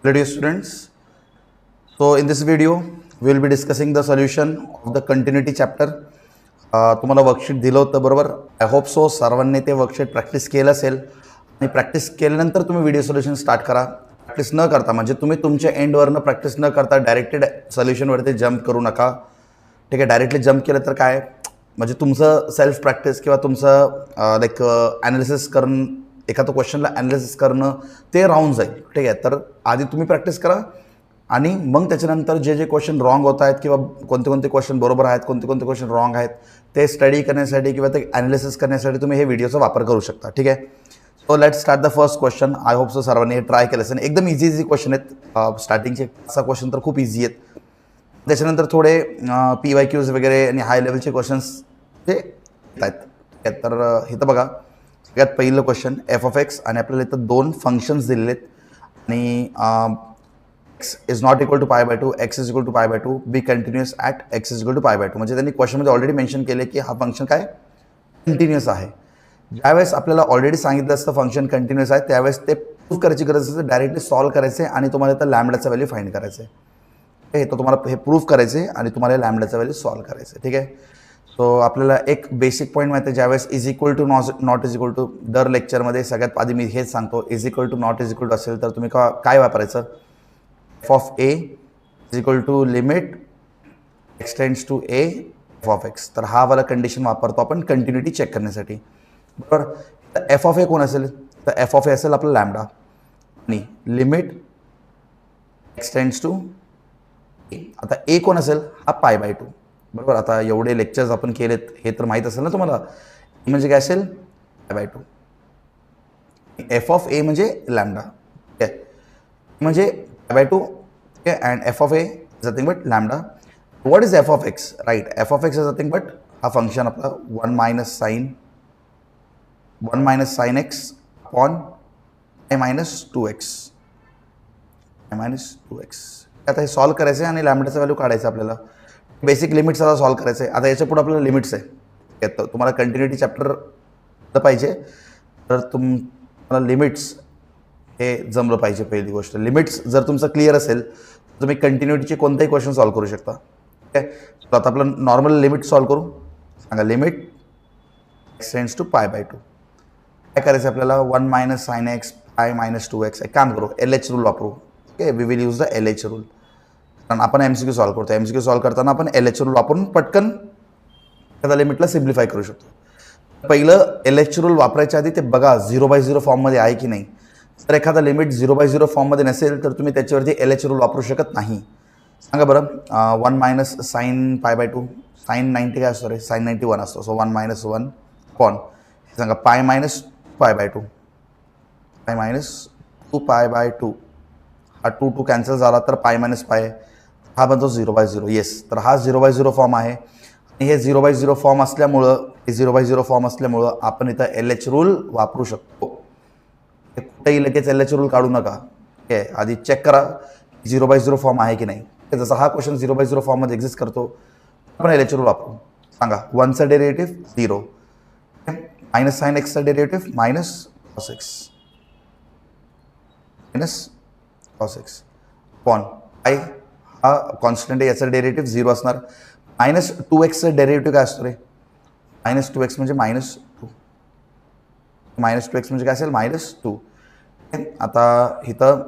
Hello dear students. So in this video we will be discussing the solution of the continuity chapter. तुम्हाला worksheet दिलं होतं बरोबर. I hope so सर्वांनी ते worksheet practice केलं असेल आणि प्रॅक्टिस केल्यानंतर तुम्ही व्हिडिओ सोल्युशन स्टार्ट करा. प्रॅक्टिस न करता म्हणजे तुम्ही तुमच्या एंडवरनं प्रॅक्टिस न करता डायरेक्टेड सोल्युशनवरती जम्प करू नका. ठीक आहे. डायरेक्टली जम्प केलं तर काय म्हणजे तुमचं सेल्फ प्रॅक्टिस किंवा तुमचं लाईक ॲनालिसिस करणं, एखादं क्वेश्चनला ॲनालिसिस करणं ते राहून जाईल. ठीक आहे. तर आधी तुम्ही प्रॅक्टिस करा आणि मग त्याच्यानंतर जे जे क्वेश्चन रॉंग होत आहेत किंवा कोणते कोणते क्वेश्चन बरोबर आहेत, कोणते कोणते क्वेश्चन रॉंग आहेत ते स्टडी करण्यासाठी किंवा ते ॲनालिसिस करण्यासाठी तुम्ही हे व्हिडिओचा वापर करू शकता. ठीक आहे. So let start the first question. I hope so सर्वांनी हे ट्राय केलं असेल. एकदम इझी क्वेश्चन आहेत. स्टार्टिंगचे 5 क्वेश्चन तर खूप इझी आहेत. त्याच्यानंतर थोडे PYQs वगैरे आणि हाय लेवलचे क्वेश्चन्स ते येत आहेत. तर इथं बघा, सगळ्यात पहिलं क्वेश्चन f(x) आणि आपल्याला इथं 2 फंक्शन्स दिलेले आहेत आणि x is not equal to pi/2, x is equal to pi/2, be continuous at x is equal to pi/2. म्हणजे त्यांनी क्वेश्चनमध्ये ऑलरेडी मेन्शन केले की हा फंक्शन काय कंटिन्युअस आहे. ज्यावेळेस आपल्याला ऑलरेडी सांगितलं असतं फंक्शन कंटिन्युअस आहे त्यावेळेस ते प्रूव्ह करायची गरज असते. डायरेक्टली सॉल्व्ह करायचे आणि तुम्हाला इथं लॅम्बडाचा व्हॅल्यू फाइंड करायचं आहे. हे तर तुम्हाला हे प्रूव्ह करायचे आणि तुम्हाला लॅम्बडाचा व्हॅल्यू सॉल्व्ह करायचं. ठीक आहे. सो आपल्याला एक बेसिक पॉईंट माहिती आहे, ज्यावेळेस is equal to not is equal to, दर लेक्चरमध्ये सगळ्यात आधी मी हेच सांगतो, is equal to not is equal to असेल तर तुम्ही काय वापरायचं, f(a) is equal to limit x tends to a f(x). तर हा वाला कंडिशन वापरतो आपण कंटिन्युटी चेक करण्यासाठी. बरोबर. तर f(a) कोण असेल, तर f(a) असेल आपला लॅम्बडा आणि limit x tends to a. आता a कोण असेल, हा π/2. बरोबर. आता एवढे लेक्चर्स आपण केलेत हे तर माहीत असेल ना तुम्हाला. म्हणजे काय असेल, π/2. f(a) म्हणजे लॅम्बडा. ठीक आहे. म्हणजे π/2 and f(a) is nothing but lambda. What is f(x)? Right, f(x) is nothing but हा फंक्शन आपला 1 minus sin x upon i minus 2x. आता हे सॉल्व्ह करायचं आहे आणि लॅम्बडाचं व्हॅल्यू काढायचं आपल्याला. बेसिक लिमिट्स आता सॉल्व्ह करायचं आहे. आता याच्या पुढे आपल्याला लिमिट्स आहे. तुम्हाला कंटिन्युटी चॅप्टर पाहिजे तर तुम्हाला लिमिट्स हे जमलं पाहिजे. पहिली गोष्ट, लिमिट्स जर तुमचं क्लिअर असेल तर तुम्ही कंटिन्युटीचे कोणताही क्वेश्चन सॉल्व्ह करू शकता. ठीक आहे. तर आता आपलं नॉर्मल लिमिट सॉल्व्ह करू. सांगा, लिमिट x टेंड्स टू π/2. काय करायचं आपल्याला, 1 minus sin x i minus 2x. एक काम करू, LH रूल वापरू. Okay, we will use the LH rule. कारण आपण MCQ सॉल्व्ह करतो. MCQ सॉल्व्ह करताना आपण LH रूल वापरून पटकन एखाद्या लिमिटला सिम्प्लिफाय करू शकतो. पहिलं LH रूल वापरायच्या आधी ते बघा 0/0 फॉर्ममध्ये आहे की नाही. जर एखादा लिमिट 0/0 फॉर्ममध्ये नसेल तर तुम्ही त्याच्यावरती LH रूल वापरू शकत नाही. सांगा बरं, 1 minus sin π/2, sin 90 काय असतो रे, sin 91 असतो. सो 1 minus 1 अपॉन सांगा π minus π/2, π minus 2π/2. हा 2 कॅन्सल झाला तर π minus π, हा बनतो 0/0. येस, तर हा 0/0 फॉर्म आहे आणि हे 0/0 फॉर्म असल्यामुळं आपण इथं LH रूल वापरू शकतो. कुठेही लगेच LH रूल काढू नका. ठीक आहे. आधी चेक करा 0/0 फॉर्म आहे की नाही. जसं हा क्वेश्चन 0/0 फॉर्ममध्ये एक्झिस्ट करतो, आपण LH रूल वापरू. सांगा, 1चा डेरिव्हेटिव्ह 0, मायनस साइन एक्सचा derivative minus cos x upon i, हा कॉन्स्टंट आहे, याचा डेरिव्हेटिव्ह 0 असणार. मायनस 2xचं डेरिव्हेटिव्ह काय असतो रे, मायनस 2x म्हणजे -2. -2x म्हणजे काय असेल, -2. आता इथं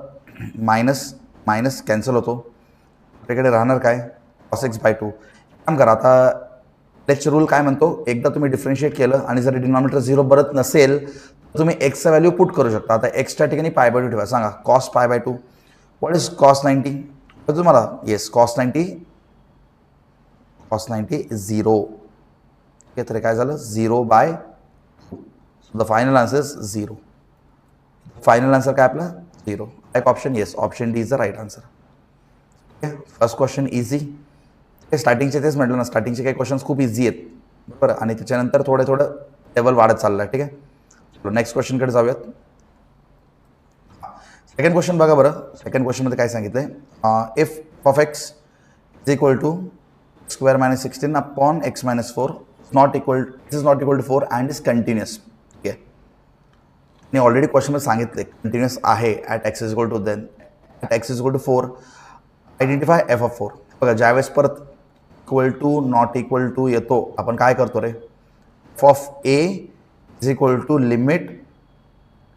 मायनस कॅन्सल होतो. आपल्याकडे राहणार काय, cos x/2. काम करा, आता LH रूल काय म्हणतो, एकदा तुम्ही डिफरन्शिएट केलं आणि जर डिनॉमिनेटर 0 बरत नसेल तर तुम्ही एक्सचा व्हॅल्यू पुट करू शकता. आता एक्सच्या ठिकाणी π/2 ठेवा. सांगा, cos π/2. What is cos 90? तर तुम्हाला येस, cos 90 0. तर काय झालं, 0/2. The final answer is 0. Final answer काय आपला 0. एक option, yes, option D is the right answer. First question easy. स्टार्टिंगचे तेच म्हटलं ना, स्टार्टिंगचे काही क्वेश्चन्स खूप इझी आहेत. बरोबर. आणि त्याच्यानंतर थोडं लेवल वाढत चाललं आहे. ठीक आहे. चलो नेक्स्ट क्वेश्चनकडे जाऊयात. सेकंड क्वेश्चन बघा बरं. सेकंड क्वेश्चनमध्ये काय सांगितलंय, if f(x) is equal to square minus 16 upon x minus 4 is not equal to 4 and is continuous. ठीक आहे. मी ऑलरेडी क्वेश्चनमध्ये सांगितले कंटिन्युअस आहे at x is equal to then x is equal to 4. Identify f of 4. बघा ज्यावेळेस परत equal to not equal to येतो आपण काय करतो रे, F of A is equal to limit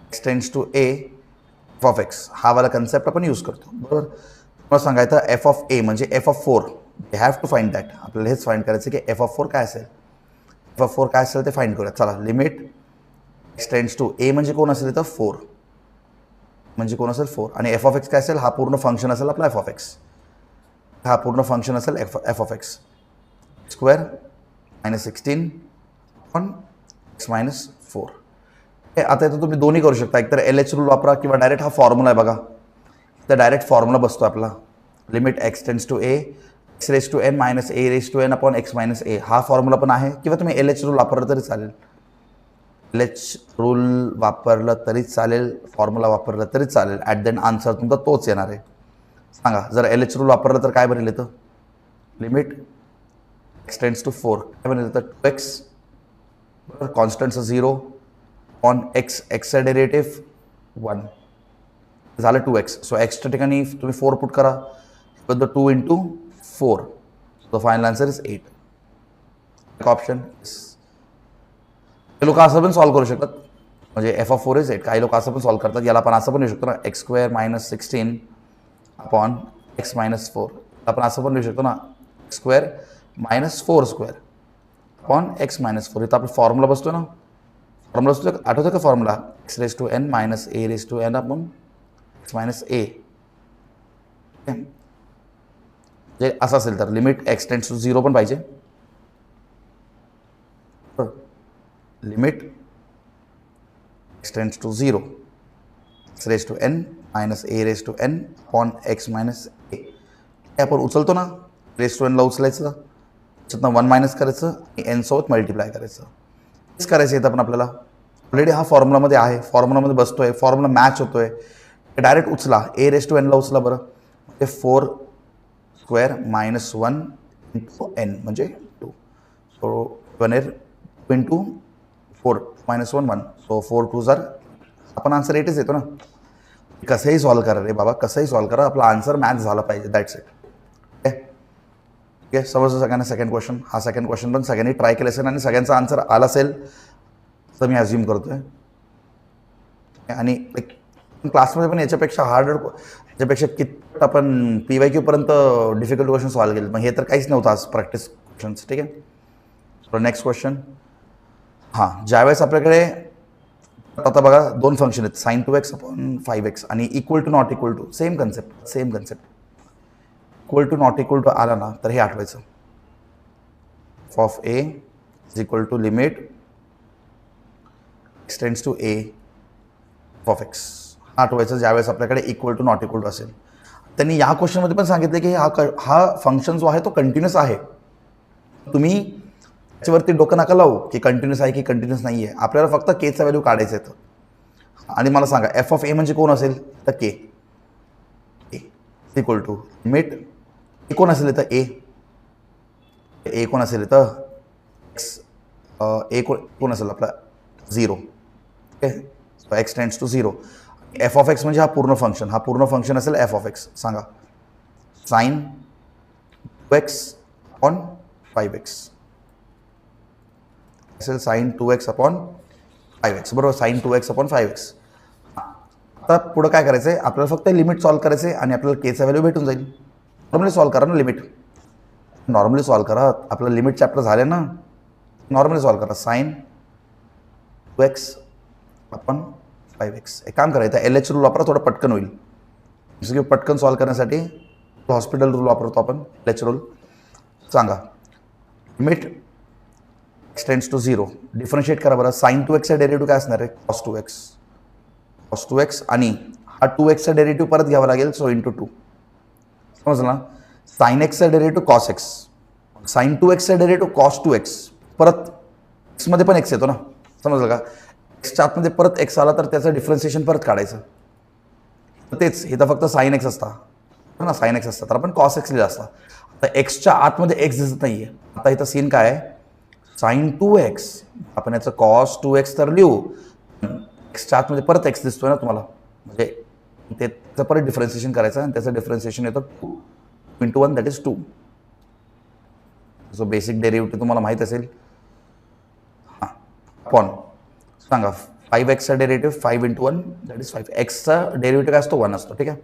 x tends to A F of x. हा वाला कन्सेप्ट आपण यूज करतो. बरोबर. तुम्हाला सांगायचं एफ ऑफ ए म्हणजे f of 4. We have to find that. आपल्याला हेच फाइंड करायचं की एफ ऑफ 4 काय असेल. एफ ऑफ 4 काय असेल ते फाइंड करूया. चला लिमिट एक्स टेंड्स टू ए म्हणजे कोण असेल तर 4 म्हणजे कोण असेल 4. आणि एफ ऑफ एक्स काय असेल, हा पूर्ण फंक्शन असेल आपला एफ ऑफ एक्स. हा पूर्ण फंक्शन असेल एफ ऑफ एक्स स्क्वेअर -16 पण एक्स -4. हे आता इथं तुम्ही दोन्ही करू शकता. एकतर एल एच रूल वापरा किंवा डायरेक्ट हा फॉर्म्युला आहे बघा, तर डायरेक्ट फॉर्म्युला बसतो आपला. Limit x tends to a x raise to n minus a raise to n upon x minus a. हा फॉर्म्युला पण आहे. किंवा तुम्ही एल एच रूल वापरलं तरी चालेल. एल एच रूल वापरलं तरी चालेल, फॉर्म्युला वापरलं तरी चालेल. ॲट द एंड आन्सर तुमचा तोच येणार आहे. सांगा जर एल एच रूल वापरलं तर काय बनेल येतं. लिमिट एक्स टेंड्स टू 4 काय बनेल येतं 2x बरोबर. कॉन्स्टंटचं 0 ऑन एक्स, एक्सचं डेरिव्हेटिव्ह 1 झालं 2x. सो एक्सच्या ठिकाणी तुम्ही 4 पुट करा. 2 into 4. So final answer is 8. Option. हे लोक असं पण सॉल्व्ह करू शकतात. म्हणजे एफ ऑफ 4 इज 8. काही लोक असं पण सॉल्व्ह करतात. याला आपण असं पण लिहू शकतो ना, एक्स स्क्वेअर -16 अपॉन एक्स -4. आपण असं पण लिहू शकतो ना, x square -4 square upon x -4. इथं आपण फॉर्म्युला बसतो ना, फॉर्म्युला बसतो आठवतं का formula, x raise to n minus a raise to n upon x minus a. जे असं असेल तर लिमिट एक्स टेंड्स टू 0 पण पाहिजे. Limit x tends to 0 x raise to n minus a raise to n upon x minus a. हे आपण उचलतो ना, रेज टू एनला उचलायचं, त्याच्यातनं 1 मायनस करायचं आणि एन सोबत मल्टिप्लाय करायचं. हेच करायचं येतं पण आपल्याला. ऑलरेडी हा फॉर्म्युलामध्ये आहे, फॉर्म्युलामध्ये बसतोय, फॉर्म्युला मॅच होतोय. डायरेक्ट उचला, ए रेज टू एनला उचला बरं. ते 4 स्क्वेअर -1 इंटू एन म्हणजे 2. So 1 into 4 -1 1. सो 4 2 जार आपण आन्सर 8च येतो ना. कसंही सॉल्व्ह करा रे बाबा, कसंही सॉल्व्ह करा, आपला आन्सर मॅच झाला पाहिजे. That's it. ठीक आहे. समजलं सगळ्यांना सेकंड क्वेश्चन. हा सेकंड क्वेश्चन पण सगळ्यांनी ट्राय केलं असेल आणि सगळ्यांचा आन्सर आला असेल तर मी अज्युम करतोय. आणि क्लासमध्ये पण याच्यापेक्षा हार्ड, याच्यापेक्षा किती आपण PYQ पर्यंत डिफिकल्ट क्वेश्चन सॉल्व्ह केले. मग हे तर काहीच नव्हतं आज प्रॅक्टिस क्वेश्चन्स. ठीक आहे. So next question. हां, ज्यावेळेस आपल्याकडे आता बघा 2 फंक्शन आहेत, sin 2x अपॉन 5x आणि equal to not equal to. Same concept. Equal to not equal to आला ना तर हे आठवायचं. F of A is equal to limit x tends to A F of x. आठवायचं ज्यावेळेस आपल्याकडे equal to not equal to असेल. त्यांनी या क्वेश्चनमध्ये पण सांगितलं की हा फंक्शन जो आहे तो कंटिन्युअस आहे. तुम्ही त्याच्यावरती डोकं नका लावू की कंटिन्युअस आहे की कंटिन्युअस नाही आहे. आपल्याला फक्त केचा व्हॅल्यू काढायचं आहे. आणि मला सांगा एफ ऑफ ए म्हणजे कोण असेल तर के. इक्वल टू लिमिट ए कोण असेल तर ए कोण असेल तर एक्स. ए कोण असेल आपला 0. Okay. So x tends to 0. F of x म्हणजे हा पूर्ण फंक्शन, हा पूर्ण फंक्शन असेल एफ ऑफ एक्स. सांगा साइन 2x अपॉन 5x असेल. साइन 2x अपॉन 5x बरोबर. Sine 2x upon 5x. आता पुढं काय करायचं आहे आपल्याला, फक्त लिमिट सॉल्व्ह करायचं आहे आणि आपल्याला केचा व्हॅल्यू भेटून जाईल. नॉर्मली सॉल्व्ह करा ना लिमिट. नॉर्मली सॉल्व्ह करा. आपलं लिमिट चॅप्टर झाले ना, नॉर्मली सॉल्व्ह करा. Sine 2x upon 5x. एक काम करायचं एल एच रूल वापरा, थोडं पटकन होईल. जसं की पटकन सॉल्व्ह करण्यासाठी हॉस्पिटल रूल वापरतो आपण, एल एच रूल. सांगा limit x tends to 0. Differentiate करा बरं. साइन 2xचा डेरिव्हेटिव्ह काय असणार आहे कॉस 2x. कॉस 2x आणि हा 2xचा डेरिव्हेटिव्ह परत घ्यावा लागेल. So into 2. समजलं ना. साइन एक्सचा डेरिव्हेटिव्ह कॉस एक्स. साइन 2xचा डेरिव्हेटिव्ह कॉस 2x. परत एक्समध्ये पण एक्स येतो ना. समजलं का. एक्सच्या आतमध्ये परत एक्स आला तर त्याचं डिफरन्सिएशन परत काढायचं. तर तेच इथं फक्त साइन एक्स असता ना, साइन एक्स असतात तर आपण कॉस एक्स लिहिला असता. आता एक्सच्या आतमध्ये एक्स दिसत नाही आहे. आता इथं सीन काय आहे, साइन 2x. आपण याचं कॉस 2x तर लिहू, एक्सच्या आतमध्ये परत एक्स दिसतोय ना तुम्हाला, म्हणजे त्याचं परत डिफरन्शिएशन करायचं आणि त्याचं डिफरन्शिएशन येतं 2 × 1 that is 2. So basic derivative तुम्हाला माहीत असेल. हां अपॉन सांगा 5x डेरिव्हेटिव्ह 5 × 1 दॅट इज 5. एक्सचा डेरिव्हेटिव्ह काय असतो 1 असतो. ठीक आहे.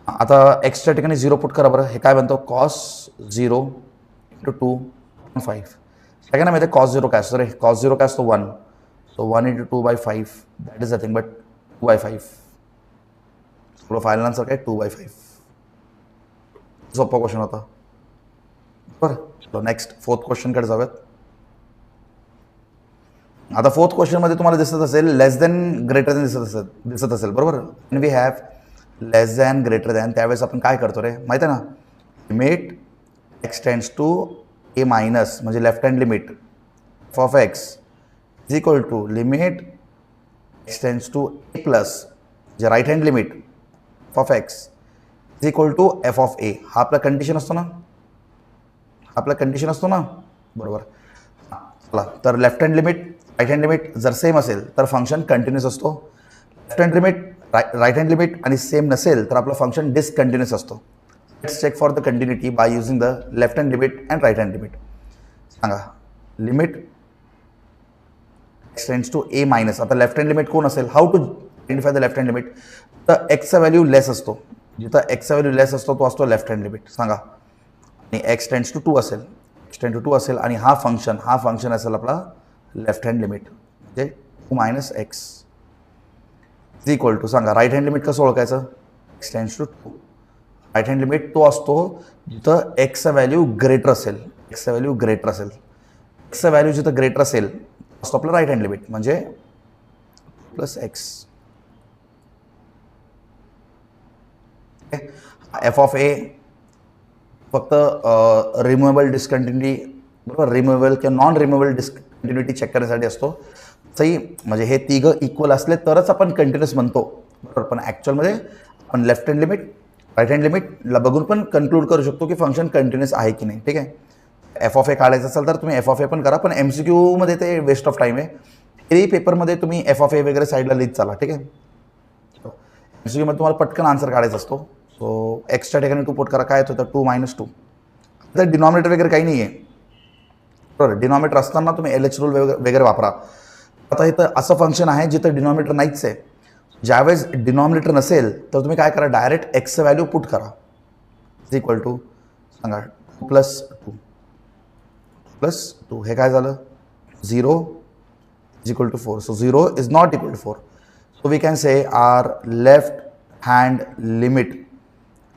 आता एक्सच्या ठिकाणी 0 पुट करा बरं. हे काय बनतो cos 0 × 2/5. सेकंडामध्ये cos 0 काय असतो रे. cos 0 काय असतो 1. So 1 × 2/5 that is nothing but 2/5. थोडं फायनल आन्सर काय 2/5. सोपा क्वेश्चन होता. बरं चलो नेक्स्ट 4th क्वेश्चनकडे जाऊयात. आता 4th क्वेश्चनमध्ये तुम्हाला दिसत असेल लेस दॅन ग्रेटर दॅन दिसत असेल बरोबर. We have less than greater than. त्यावेळेस आपण काय करतो रे माहिती आहे ना. Limit x tends to a minus म्हणजे left hand limit f of x is equal to limit x tends to a plus म्हणजे right hand limit f of x is equal to f of a. हा आपला condition असतो ना. आपला condition असतो ना बरोबर. चला तर left hand limit right hand limit जर सेम असेल तर फंक्शन कंटिन्यूस असतो. Left hand limit right hand limit आणि सेम नसेल तर आपलं फंक्शन डिसकंटिन्यूस असतो. Let's check for the continuity by using the left hand limit and right hand limit. सांगा limit x tends to a minus. आता left hand limit कोण असेल. How to identify the left hand limit. तर एक्सचा value लेस असतो. जिथं एक्सचा value लेस असतो तो असतो लेफ्ट हँड लिमिट. सांगा आणि एक्स टेंड्स टू 2 असेल. एक्स टेंड टू 2 असेल आणि हा फंक्शन असेल आपला लेफ्ट हँड लिमिट म्हणजे 2 - एक्स इज इक्वल टू. सांगा राईट हँड लिमिट कसं ओळखायचं. X tends to 2. Right hand limit तो असतो जिथं एक्सचा व्हॅल्यू ग्रेटर असेल. एक्सचा व्हॅल्यू ग्रेटर असेल. एक्सचा व्हॅल्यू जिथं ग्रेटर असेल असतो आपलं राईट हँड लिमिट म्हणजे प्लस एक्स. एफ ऑफ ए फक्त रिमुवेबल डिस्कंटिन्युटी बरोबर. रिमुवेबल किंवा नॉन रिमुवेबल डिस्कंटिन्युटी चेक करण्यासाठी असतो. सही म्हणजे हे तिघं इक्वल असले तरच आपण कंटिन्युअस म्हणतो बरोबर. पण ॲक्च्युअलमध्ये आपण left hand limit right hand लिमिटला बघून पण कन्क्लूड करू शकतो की फंक्शन कंटिन्युअस आहे की नाही. ठीक आहे. एफ ऑफ ए काढायचं असेल तर तुम्ही एफ ऑफ ए पण करा. पण MCQ ते वेस्ट ऑफ टाईम आहे. थेरी पेपरमध्ये तुम्ही एफ ऑफ ए वगैरे साईडला लिहित चाला. ठीक आहे. MCQ तुम्हाला पटकन आन्सर काढायचा असतो. सो एक्सच्या ठिकाणी 2 पुट करा. काय येत होतं 2 - 2. तर डिनॉमिनेटर वगैरे काही नाही आहे बरोबर. डिनॉमिनेटर असताना तुम्ही LH रूल वगैरे वापरा. आता इथं असं फंक्शन आहे जिथं डिनॉमिनेटर नाहीच आहे. ज्यावेळेस डिनॉमिनेटर नसेल तर तुम्ही काय करा डायरेक्ट एक्सचं व्हॅल्यू पुट करा. इज इक्वल टू सांगा 2 हे काय झालं 0 is equal to 4. So 0 is not equal to 4. So we can say are left hand limit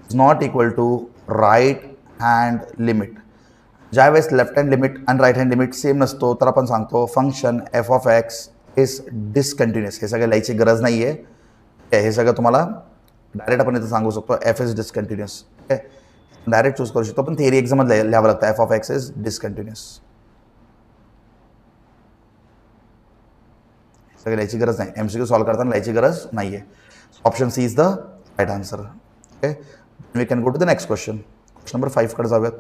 is not equal to right hand limit. ज्यावेळेस लेफ्ट हँड लिमिट आणि right hand limit same नसतो तर आपण सांगतो function F of x is discontinuous. हे सगळं लिहायची गरज नाही आहे. हे सगळं तुम्हाला डायरेक्ट आपण इथं सांगू शकतो F is discontinuous. Okay direct choose करू शकतो. पण थिअरी एक्झाममध्ये लिहावं लागतं F of x is discontinuous. सगळं लिहायची गरज नाही. MCQ सॉल्व्ह करताना लिहायची गरज नाही आहे. Option C is the right answer. Okay we can go to the next question. Question number 5 कडे जाऊयात.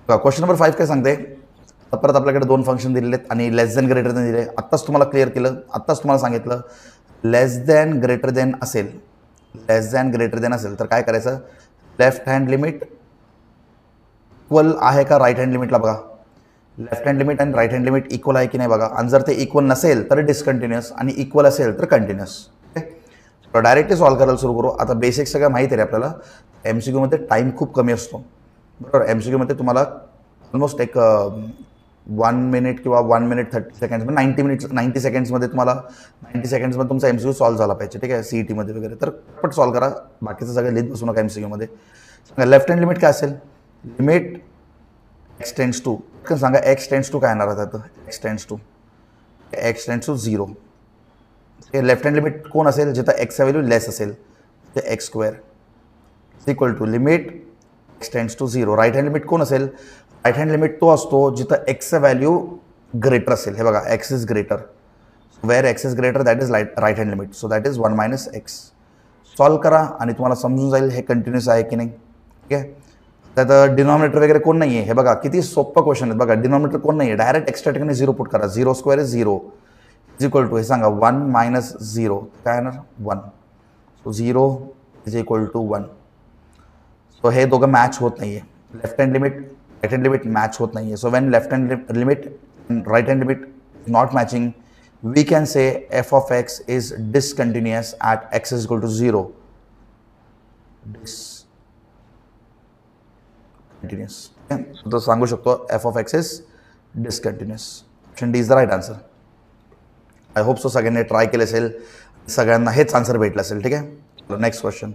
क्वेश्चन नंबर 5 काय सांगते. परत आपल्याकडे 2 फंक्शन दिलेले आहेत आणि लेस दॅन ग्रेटर दॅन दिले. आत्ताच तुम्हाला क्लिअर केलं. आत्ताच तुम्हाला सांगितलं लेस दॅन ग्रेटर दॅन असेल. लेस दॅन ग्रेटर दॅन असेल तर काय करायचं. लेफ्ट हँड लिमिट इक्वल आहे का राईट हँड लिमिटला बघा. लेफ्ट हँड लिमिट आणि राईट हँड लिमिट इक्वल आहे की नाही बघा. आणि जर ते इक्वल नसेल तर डिसकंटिन्युअस आणि इक्वल असेल तर कंटिन्युअस. ओके डायरेक्टली सॉल्व्ह करायला सुरू करू. आता बेसिक सगळं माहिती आहे आपल्याला. MCQ टाईम खूप कमी असतो बरोबर. MCQ तुम्हाला ऑलमोस्ट एक 1 मिनिट किंवा 1 मिनिट 30 सेकंड्स 90 सेकंड्समध्ये तुम्हाला 90 सेकंड्समध्ये तुमचा MCQ सॉल्व्ह झाला पाहिजे. ठीक आहे. CET वगैरे तर पट सॉल्व्ह करा. बाकीचं सगळं लिहित बसू नका MCQ. लेफ्ट हँड लिमिट काय असेल. लिमिट एक्स टेंड्स टू सांगा एक्स टेंड्स टू काय येणार आहे. X tends to 0. हे लेफ्ट हँड लिमिट कोण असेल जिथं एक्सचा व्हॅल्यू लेस असेल ते x² equal to limit x tends to 0. Right hand limit कोण असेल. राईट हँड लिमिट तो असतो जिथं एक्सचा व्हॅल्यू ग्रेटर असेल. हे बघा x is greater. Where x is greater that is right hand limit. So that is 1 - x. Solve करा आणि तुम्हाला समजून जाईल हे कंटिन्युअस आहे की नाही. ठीक आहे. त्यात डिनॉमिनेटर वगैरे कोण नाही आहे. हे बघा किती सोपं क्वेश्चन आहे बघा. डिनॉमिनेटर कोण नाही आहे. डायरेक्ट एक्सच्या ठिकाणी 0 पुट करा. 0² इज 0 इज इक्वल टू हे सांगा 1 मायनस 0 काय येणार 1. So 0 is equal to 1. So हे दोघं मॅच होत नाही आहे. Left hand limit right hand limit match होत नाही आहे. So when left hand limit right hand limit not matching we can say f of x is discontinuous at x is equal to 0. Discontinuous. तो सांगू शकतो f of x is discontinuous. Option D is the right answer. I hope so सगळ्यांनी try केले असेल, सगळ्यांना हेच answer भेटलं असेल. ठीक आहे, नेक्स्ट क्वेश्चन.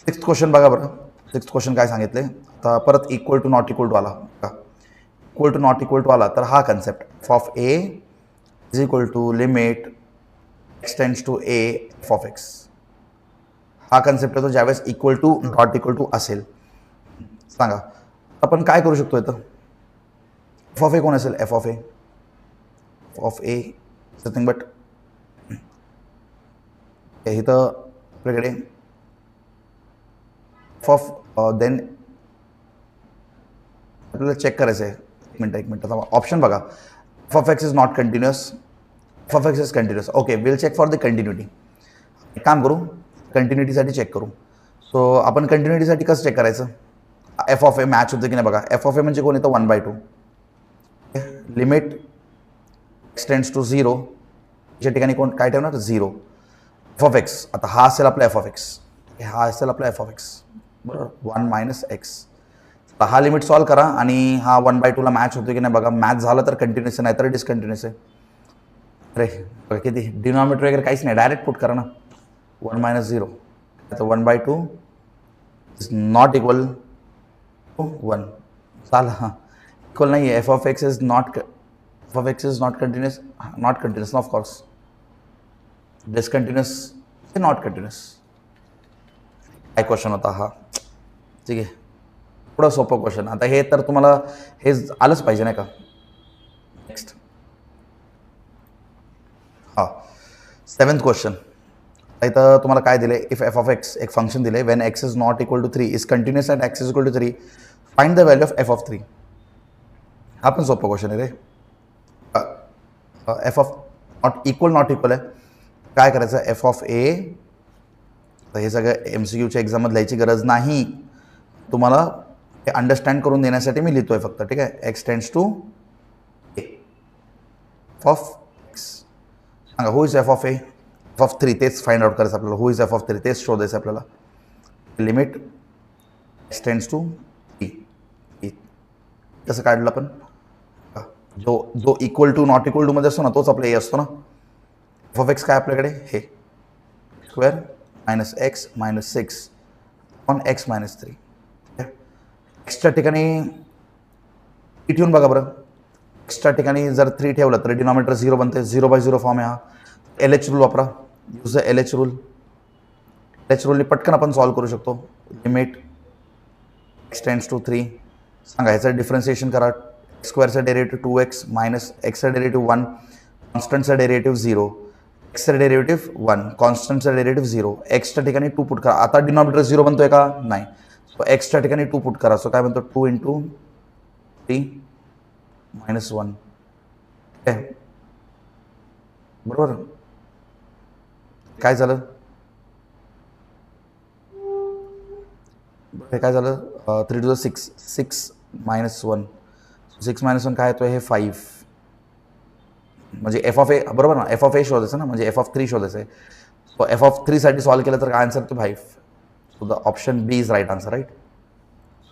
6th क्वेश्चन बघा बरं. 6th क्वेश्चन काय सांगितले, आता परत equal to not equal to आला. Equal to not equal to आला तर हा concept f of A is equal to limit x tends to A F of x. हा कन्सेप्ट येतो ज्यावेळेस equal to not equal to असेल. सांगा आपण काय करू शकतो इथं. एफ ऑफ ए कोण असेल, f of a nothing but इथं आपल्याकडे एफ ऑफ देन आपल्याला चेक करायचं आहे. एक मिनट ऑप्शन बघा. F of x is not continuous, f of x is continuous. Okay, will check for the continuity. एक काम करू, कंटिन्युटीसाठी चेक करू. सो आपण कंटिन्युटीसाठी कसं चेक करायचं, एफ ऑफ ए मॅच होतं की नाही बघा. एफ ऑफ ए म्हणजे कोण येतं 1/2. लिमिट एक्स टेंड्स टू 0 या ठिकाणी कोण काय ठेवणार 0. एफ ऑफ एक्स आता हा असेल आपला एफ ऑफ एक्स, हा असेल आपला एफ ऑफ एक्स बरोबर 1 मायनस एक्स. हा लिमिट सॉल्व करा आणि हा 1/2 मॅच होतो की नाही बघा. मॅच झालं तर कंटिन्युअस आहे, नाही तर डिस्कंटिन्युअस आहे. अरे बघा किती डिनॉमिनेटर वगैरे काहीच नाही, डायरेक्ट पुट करा ना 1 मायनस 0. तर 1/2 इज नॉट इक्वल टू 1. चाल हां इक्वल नाही आहे. F of x is not continuous, not continuous of course. Discontinuous ते नॉट कंटिन्युअस. काय क्वेश्चन होता हा. ठीक आहे, थोडं सोपं क्वेश्चन. आता हे तर तुम्हाला हे आलंच पाहिजे नाही का. Next 7th question. इथं तुम्हाला काय दिले, इफ एफ ऑफ एक्स एक फंक्शन दिले when x is not equal to 3 is continuous at x is equal to 3 find the value of f of 3. हा पण सोपं क्वेश्चन आहे रे. एफ ऑफ नॉट इक्वल आहे. काय करायचं, एफ ऑफ ए. तर हे सगळं MCQच्या एक्झाममध्ये लिहायची गरज नाही, तुम्हाला हे अंडरस्टँड करून देण्यासाठी मी लिहितोय फक्त. ठीक आहे, x tends to A F of x. सांगा who is f of a, F of 3 तेच फाइंड आउट करायचं आपल्याला. हु इज एफ ऑफ 3 तेच शोधायचं आपल्याला. Limit x tends to e. कसं काढलं आपण, जो equal to not equal to मध्ये असतो ना तोच आपला ए असतो ना. एफ ऑफ एक्स काय आपल्याकडे हे square minus x minus 6 on x minus 3. एक्सच्या ठिकाणी ठेवून बघा बरं. एक्सच्या ठिकाणी जर 3 ठेवलं तर डिनॉमिनेटर 0 बनते. 0/0 फॉर्म आहे हा. LH रूल वापरा, use the LH rule. LH रूलने पटकन आपण सॉल्व करू शकतो. Limit x tends to 3. सांगा ह्याचं डिफरन्सिएशन करा. स्क्वेअरचा डेरिव्हेटिव्ह 2x मायनस एक्सचा डेरिव्हेटिव्ह 1, कॉन्स्टंटचा डेरिव्हेटिव्ह 0, एक्सचा डेरिव्हेटिव्ह 1, कॉन्स्टंटचा डेरिव्हेटिव्ह 0. एक्सच्या ठिकाणी 2 पुट करा. आता डिनॉमिनेटर 0 बनतोय का, नाही. सो एक्सच्या ठिकाणी 2 पुट करा. सो काय म्हणतो 2 × 3 - 1. बरोबर. काय झालं, हे काय झालं 3 × 6 6 - 1. 6 - 1 काय येतोय हे 5. म्हणजे एफ ऑफ ए बरोबर ना, एफ ऑफ ए शोधायचं ना, म्हणजे एफ ऑफ 3 शोधायचं आहे. सो एफ ऑफ 3 साठी सॉल्व केलं तर काय आन्सर तो 5. So the option B is right answer. Right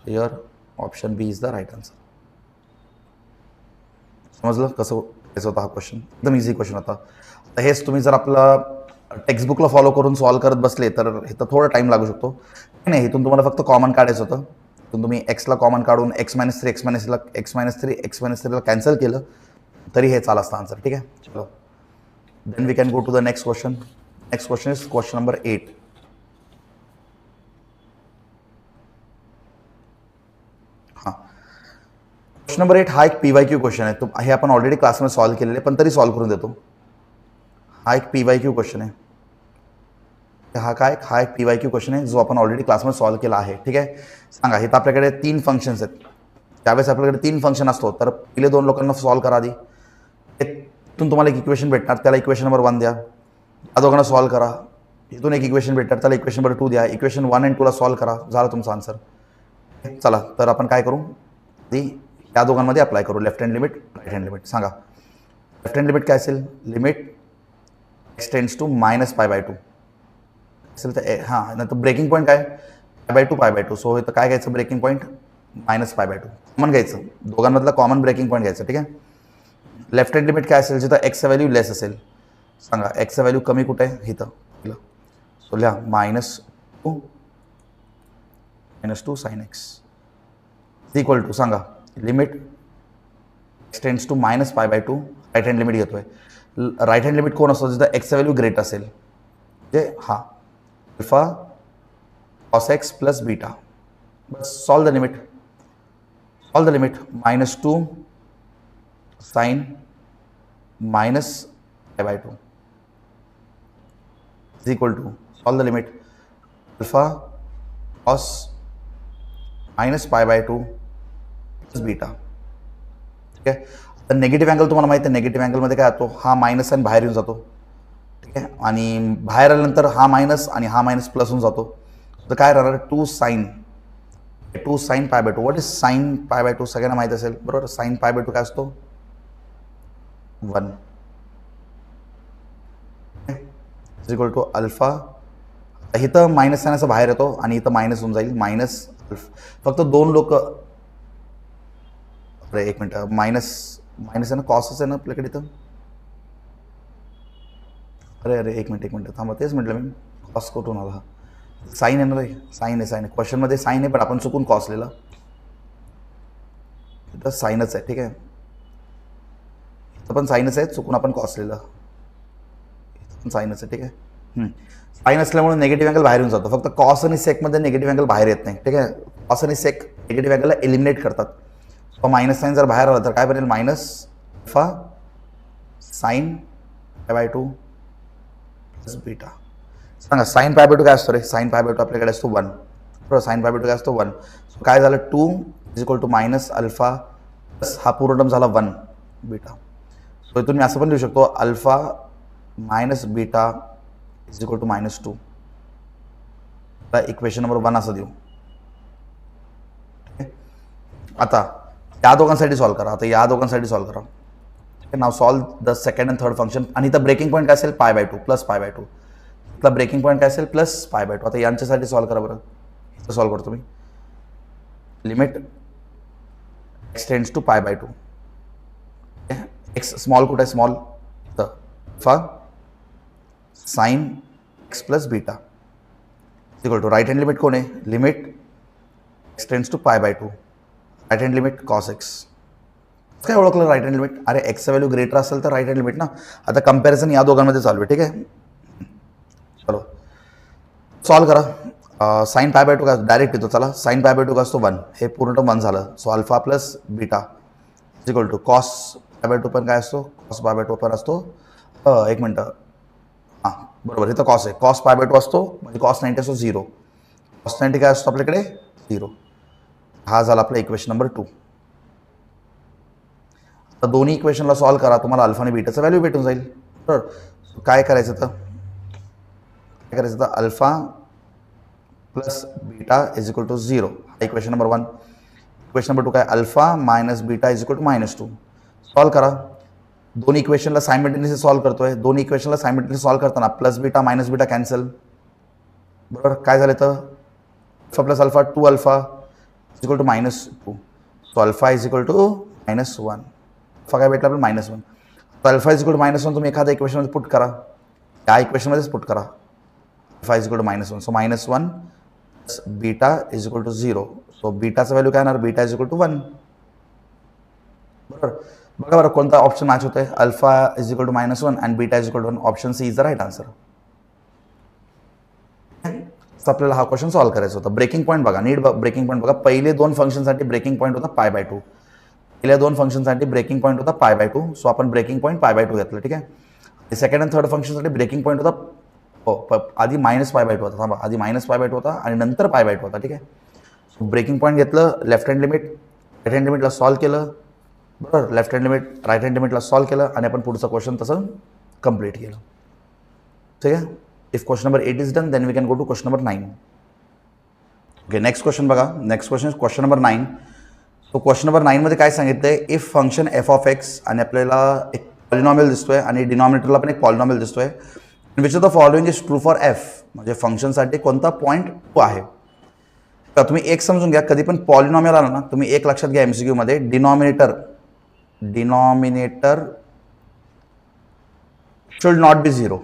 here option B is the right answer. समजलं कसं करायचं होता हा क्वेश्चन. एकदम इझी क्वेश्चन होता. तर हेच तुम्ही जर आपला टेक्स्टबुकला फॉलो करून सॉल्व करत बसले तर इथं थोडा टाईम लागू शकतो. नाही, इथून तुम्हाला फक्त कॉमन काढायचं होतं. इथून तुम्ही एक्सला कॉमन काढून x - 3 x - 3ला कॅन्सल केलं तरी हे चाल असतं आन्सर. ठीक आहे, चलो then we can go to the next question. Next question is question number 8. हां, क्वेश्चन नंबर 8 हा एक PYQ क्वेश्चन आहे. तो हे आपण ऑलरेडी क्लासमध्ये सॉल्व केलेले, पण तरी सॉल्व करून देतो. हा एक PYQ क्वेश्चन आहे. हा एक PYQ क्वेश्चन आहे जो आपण ऑलरेडी क्लासमध्ये सॉल्व केला आहे. ठीक आहे, सांगा इथं आपल्याकडे 3 फंक्शन्स आहेत. त्यावेळेस आपल्याकडे 3 फंक्शन असतो तर पहिले 2 लोकांना सॉल्व करा आधी. इथून तुम्हाला एक इक्वेशन भेटणार, त्याला इक्वेशन नंबर 1 द्या, या दोघांना सॉल्व करा. इथून एक इक्वेशन भेटणार, त्याला इक्वेशन नंबर 2 द्या, इक्वेशन 1 आणि 2 ला सॉल्व करा, झाला तुमचा आन्सर. चला तर आपण काय करू, ती या दोघांमध्ये अप्लाय करू, left hand limit, right hand limit. सांगा लेफ्ट हँड लिमिट काय असेल, लिमिट एक्स टेंड्स टू -π/2 असेल तर हां, नंतर ब्रेकिंग पॉईंट काय π/2. सो इथं काय घ्यायचं, ब्रेकिंग पॉईंट -π/2 कॉमन घ्यायचं, दोघांमधला कॉमन ब्रेकिंग पॉईंट घ्यायचं. ठीक आहे. लेफ्ट हँड लिमिट काय असेल, जिथं एक्सचं व्हॅल्यू लेस असेल. सांगा एक्सचं व्हॅल्यू कमी कुठे आहे, इथं. सो लिहा -2 sin x इक्वल टू, सांगा limit x tends to -π/2, right hand limit घेतोय. राईट हँड लिमिट कोण असतो, जिथं एक्सचं व्हॅल्यू ग्रेट असेल, म्हणजे हा alpha cos x plus beta. बस solve the limit, -2 sin -π/2 is equal to, solve the limit, alpha cos -π/2 plus beta. ठीक आहे. तर नेगेटिव्ह अँगल तुम्हाला माहिती आहे, नेगेटिव्ह अँगलमध्ये काय होतो, हा मायनस आणि बाहेर येऊन जातो. ठीक आहे. आणि बाहेर आल्यानंतर हा मायनस आणि हा मायनस प्लस होऊन जातो. तर काय राहणार, 2 sin π/2. व्हॉट इज sin π/2, सगळ्यांना माहिती असेल बरोबर. sin π/2 काय असतो, 1 इज इक्वल टू अल्फा. इथं मायनस साइन असं बाहेर येतो आणि इथं मायनस होऊन जाईल, मायनस फक्त दोन लोक, अरे एक मिनटं, मायनस आहे ना, कॉसच आहे ना आपल्याकडे इथं. अरे एक मिनट थांबा, तेच म्हटलं मी, कॉस कुठून आला, साईन आहे ना रे, साईन आहे. क्वेश्चनमध्ये साईन आहे, पण आपण चुकून कॉस लिहिला, इथं साईनच आहे. ठीक आहे. इथं पण साईनच आहे, चुकून आपण कॉस लिहिला, इथं पण साईनच आहे. ठीक आहे. साईन असल्यामुळे निगेटिव्ह अँगल बाहेर येऊन जातो. फक्त कॉस आणि सेकमध्ये निगेटिव्ह अँगल बाहेर येत नाही. ठीक आहे. कॉस आणि सेक निगेटिव्ह अँगलला एलिमिनेट करतात. सो मायनस साईन जर बाहेर आला तर काय बनेल, minus alpha sine π/2 plus beta. सांगा साईन π/2 काय असतो रे, साईन π/2 आपल्याकडे असतो 1 बरोबर. साईन π/2 काय असतो 1. सो काय झालं, 2 is equal to minus alpha plus हा पूर्ण टर्म झाला 1 बीटा. सो इथून मी असं पण लिहू शकतो, alpha minus beta is equal to -2. Equation number 1 असं देऊ. आता या दोघांसाठी सॉल्व करा, नाव solve the second and third function. आणि इथं ब्रेकिंग पॉईंट काय असेल, π/2 प्लस π/2. इथला ब्रेकिंग पॉईंट काय असेल, प्लस π/2. आता यांच्यासाठी सॉल्व करा बरं. इथं सॉल्व करतो मी, limit x tends to π/2. X small कुठे आहे, स्मॉल तर alpha sine x plus beta equal to, right hand limit कोण आहे, limit x tends to π/2, right hand limit cos x. काय ओळखलं राइट हँड लिमिट, अरे एक्सचा व्हॅल्यू ग्रेटर असेल तर राइट हँड लिमिट ना. आता कंपॅरिझन या दोघांमध्ये चालू आहे. ठीक आहे. चलो सॉल्व करा. साइन π/2 का डायरेक्ट येतो, चला साइन π/2 का असतो 1, हे पूर्ण टर्म 1 झालं. So alpha plus beta equal to cos π/2 पण काय असतो, कॉस π/2 पण असतो. एक मिनटं, हां बरोबर, इथं कॉस आहे, कॉस π/2 असतो, म्हणजे कॉस 90 असतो 0. कॉस 90 काय असतो आपल्याकडे 0. हा झाला आपला इक्वेशन नंबर 2. आता दोन्ही इक्वेशनला सॉल्व करा, तुम्हाला अल्फा आणि बीटाचं व्हॅल्यू भेटून जाईल. बरोबर. काय करायचं तर alpha plus beta is equal to 0, equation number 1. Equation number 2 काय, alpha minus beta is equal to -2. Solve करा. दोन्ही इक्वेशनला सायमल्टेनियसली सॉल्व करतोय. दोन्ही इक्वेशनला सायमल्टेनियसली सॉल्व करताना plus beta minus beta cancel. बरोबर. काय झालं तर alpha plus alpha 2 alpha is equal to -2. So alpha is equal to -1. Alpha काय भेटला आपल्याला -1. तर अल्फा इज इक्वल टू -1 तुम्ही एखाद्या इक्वेशनमध्ये पुट करा, त्या इक्वेशनमध्येच पुट करा. Alpha is equal to -1. So -1 beta is equal to 0. सो बीटाचं व्हॅल्यू काय येणार, बीटा इज इक्वल टू 1. बरोबर. बघा बरं कोणता ऑप्शन मॅच होतोय, alpha is equal to -1 and beta is equal to 1. Option C is the right answer. आपल्याला हा क्वेश्चन सॉल्व करायचा होता. ब्रेकिंग पॉईंट बघा, नीट ब्रेकिंग पॉईंट बघा. पहिले 2 फंक्शनसाठी ब्रेकिंग पॉईंट होता π/2. पहिल्या 2 फंक्शनसाठी ब्रेकिंग पॉईंट होता π/2. सो आपण ब्रेकिंग पॉईंट π/2 घेतलं. ठीक आहे. सेकंड अँड थर्ड फंक्शनसाठी ब्रेकिंग पॉईंट होता, आधी -π/2 होता, थांबा, आधी -π/2 होता आणि नंतर π/2 होता. ठीक आहे. ब्रेकिंग पॉईंट घेतलं, left hand limit right hand लिमिटला सॉल्व केलं. बरोबर. Left hand limit right hand लिमिटला सॉल्व केलं आणि आपण पुढचं क्वेश्चन तसं कंप्लीट केलं. ठीक आहे. If question number 8 is done then we can go to question number 9. Okay, next question बघा. Next question number 9. तो क्वेश्चन नंबर 9 मध्ये काय सांगितलंय, if function F of X आणि आपल्याला एक पॉलिनॉमियल दिसतोय आणि डिनॉमिनेटरला पण एक पॉलिनॉमियल दिसतोय, which of the following is true for F, म्हणजे फंक्शनसाठी कोणता पॉईंट ट्रू आहे. तर तुम्ही एक समजून घ्या, कधी पण पॉलिनॉमियल आला ना, तुम्ही एक लक्षात घ्या एमसीक्यू मध्ये, denominator should not be zero.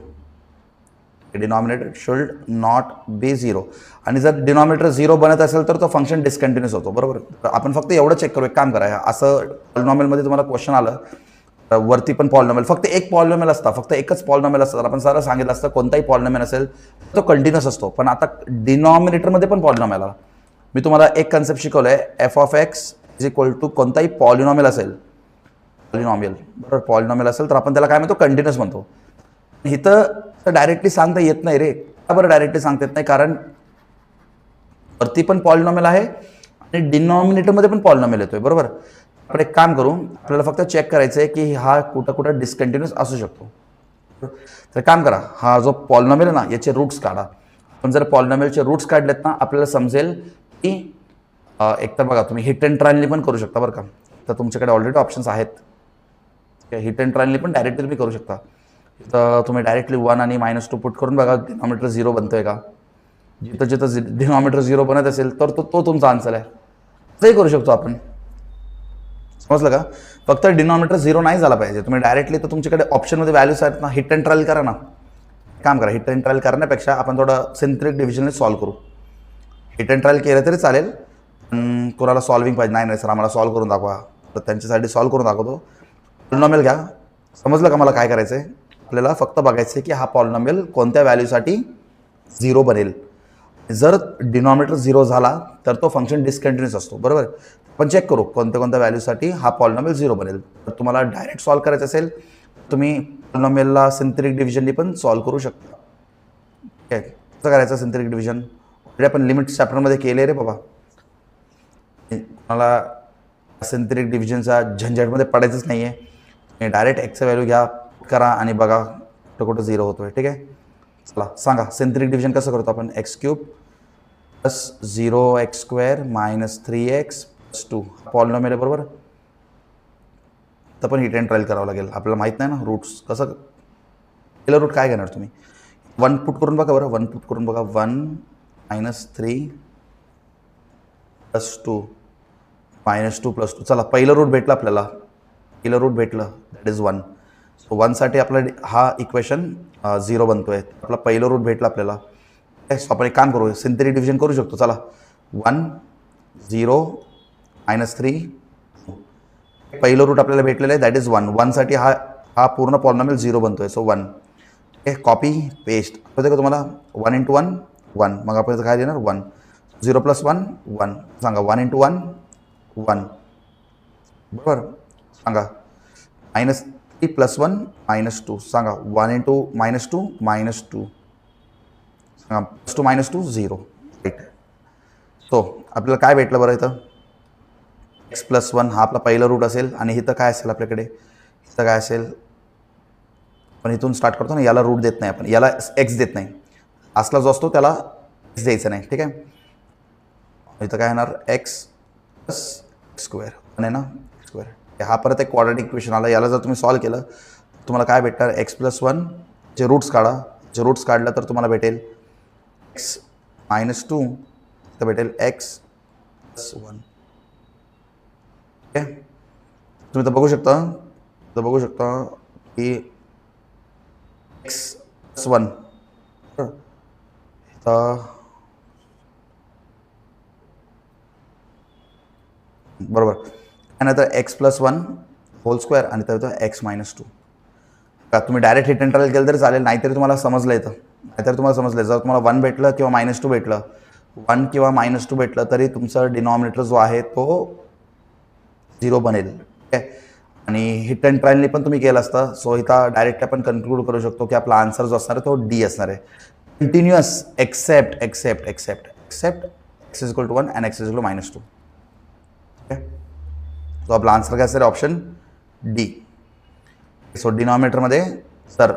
Denominator should not be zero. आणि जर डिनॉमिनेटर झिरो बनत असेल तर तो फंक्शन डिस्कंटिन्यूस होतो. बरोबर. तर आपण फक्त एवढं चेक करू, एक काम करा, असं पॉलिनॉमियलमध्ये तुम्हाला क्वेश्चन आलं, वरती पण पॉलिनॉमियल, फक्त एक पॉलिनॉमियल असतं, फक्त एकच पॉलिनॉमियल असतं, आपण सरळ सांगितलं असतं कोणताही पॉलिनॉमियल असेल तो कंटिन्यूस असतो. पण आता डिनॉमिनेटरमध्ये पण पॉलिनॉमियल आला. मी तुम्हाला एक कन्सेप्ट शिकवलंय, F of x is equal to कोणताही पॉलिनॉमियल असेल, पॉलिनॉमियल बरोबर, पॉलिनॉमियल असेल तर आपण त्याला काय म्हणतो, कंटिन्यूस म्हणतो. इथं डायरेक्टली सांगता येत नाही रे. का बरं डायरेक्टली सांगता येत नाही? कारण वरती पण पॉलिनॉमियल आहे आणि डिनॉमिनेटरमध्ये पण पॉलिनॉमियल येतोय. बरोबर. आपण एक काम करू, आपल्याला फक्त चेक करायचं आहे की हा कुठं कुठं डिस्कंटिन्यूस असू शकतो. तर काम करा, हा जो पॉलिनॉमियल आहे ना, याचे रूट्स काढा. आपण जर पॉलिनॉमियलचे रूट्स काढलेत ना, आपल्याला समजेल की एक तर बघा, तुम्ही हिट अँड ट्रायलनी पण करू शकता. बरं का, तर तुमच्याकडे ऑलरेडी ऑप्शन्स आहेत. हिट अँड ट्रायलनी पण डायरेक्टली तुम्ही करू शकता. तर तुम्ही डायरेक्टली 1 आणि -2 पुट करून बघा डिनॉमिनेटर 0 बनतोय का. जिथं जिथं डिनॉमिनेटर 0 बनत असेल तर तो तुमचा आन्सर आहे. ते करू शकतो आपण. समजलं का. फक्त डिनॉमिनेटर 0 नाही झाला पाहिजे. तुम्ही डायरेक्टली तर तुमच्याकडे ऑप्शनमध्ये व्हॅल्यूज आहेत ना, हिट अँड ट्रायल करा ना. काम करा, हिट अँड ट्रायल करण्यापेक्षा आपण थोडं सिंथेटिक डिव्हिजनने सॉल्व्ह करू. हिट अँड ट्रायल केलं तरी चालेल, पण कोणाला सॉल्विंग पाहिजे, नाही सर आम्हाला सॉल्व्ह करून दाखवा, तर त्यांच्यासाठी सॉल्व्ह करून दाखवतो. पॉलिनॉमियल घ्या. समजलं का मला काय करायचं आहे. आपल्याला फक्त बघायचं आहे की हा पॉलिनॉमियल कोणत्या व्हॅल्यूसाठी 0 बनेल. जर डिनॉमिनेटर 0 झाला तर तो फंक्शन डिस्कंटिन्यूस असतो. बरोबर. आपण चेक करू कोणत्या कोणत्या व्हॅल्यूसाठी हा पॉलिनॉमियल 0 बनेल. तर तुम्हाला डायरेक्ट सॉल्व्ह करायचं असेल तुम्ही पॉलिनॉमियलला सिंथेटिक डिव्हिजननी पण सॉल्व्ह करू शकता. ठीक आहे. कसं करायचं सिंथेटिक डिव्हिजन, ऑलरेडी आपण लिमिट चॅप्टरमध्ये केले रे बाबा. मला सिंथेटिक डिव्हिजनचा झंझटमध्ये पडायचंच नाही आहे. डायरेक्ट एक्सचा व्हॅल्यू घ्या, करा आणि बघा कुठं कुठं 0 होतोय. ठीक आहे. चला सांगा सिंथेटिक डिव्हिजन कसं करतो आपण. x³ plus 0x² minus 3x plus 2 polynomial आहे. बरोबर. तर पण हिट अँड ट्रायल करावं लागेल. आपल्याला माहीत नाही ना रूट्स कसं. पहिलं रूट काय घेणार तुम्ही, 1 पुट करून बघा. बरं 1 पुट करून बघा. 1 - 3 प्लस 2 -2 प्लस 2. चला पहिलं रूट भेटलं आपल्याला. पहिलं रूट भेटलं दॅट इज 1. सो 1 साठी आपला हा इक्वेशन 0 बनतोय. आपला पहिलं रूट भेटलं आपल्याला. सो आपण एक काम करू, सिंथेटिक डिव्हिजन करू शकतो. चला 1 0 -3 पहिलं रूट आपल्याला भेटलेलं आहे दॅट इज 1. 1 साठी हा पूर्ण पॉलिनॉमियल 0 बनतोय. सो 1 कॉपी पेस्ट होते का तुम्हाला. 1 × 1 1. मग आपण काय देणार 1. 0 + 1 1. सांगा 1 × 1 1. बरोबर. सांगा -3 + 1 -2. सांगा 1 × -2 -2. सांगा +2 -2 0. राईट. सो आपल्याला काय भेटलं बरं इथं. x + 1 हा आपला पहिला रूट असेल आणि इथं काय असेल आपल्याकडे. इथं काय असेल, पण इथून स्टार्ट करतो ना, याला रूट देत नाही आपण, याला x देत नाही. असला जो असतो त्याला x द्यायचं नाही. ठीक आहे. इथं काय येणार x + x² आहे ना, x². हा परत एक क्वाड्रॅटिक इक्वेशन आला. याला जर तुम्ही सॉल्व्ह केलं तुम्हाला काय भेटणार, x + 1 चे रूट्स काढा. जे रूट्स काढलं तर तुम्हाला भेटेल x -2 तर भेटेल x + 1. ओके. तुम्ही तर बघू शकता की x + 1 बरोबर. त्यानंतर x + 1 होल स्क्वेअर आणि त्यानंतर x -2. का तुम्ही डायरेक्ट हिट अँड ट्रायल केलं तरी चालेल, नाहीतरी तुम्हाला समजलं येतं. जर तुम्हाला 1 भेटलं किंवा -2 भेटलं, 1 किंवा -2 भेटलं तरी तुमचा डिनॉमिनेटर जो आहे तो 0 बनेल. ठीक आहे. आणि हिट अँड ट्रायलनी पण तुम्ही केलं असतं. सो इथं डायरेक्ट आपण कन्क्लूड करू शकतो की आपला आन्सर जो असणार आहे तो D असणार आहे. Continuous except x = 1 and x = -2. Okay. So आपला आन्सर काय असेल ऑप्शन डी. सो डिनॉमिनेटरमध्ये सर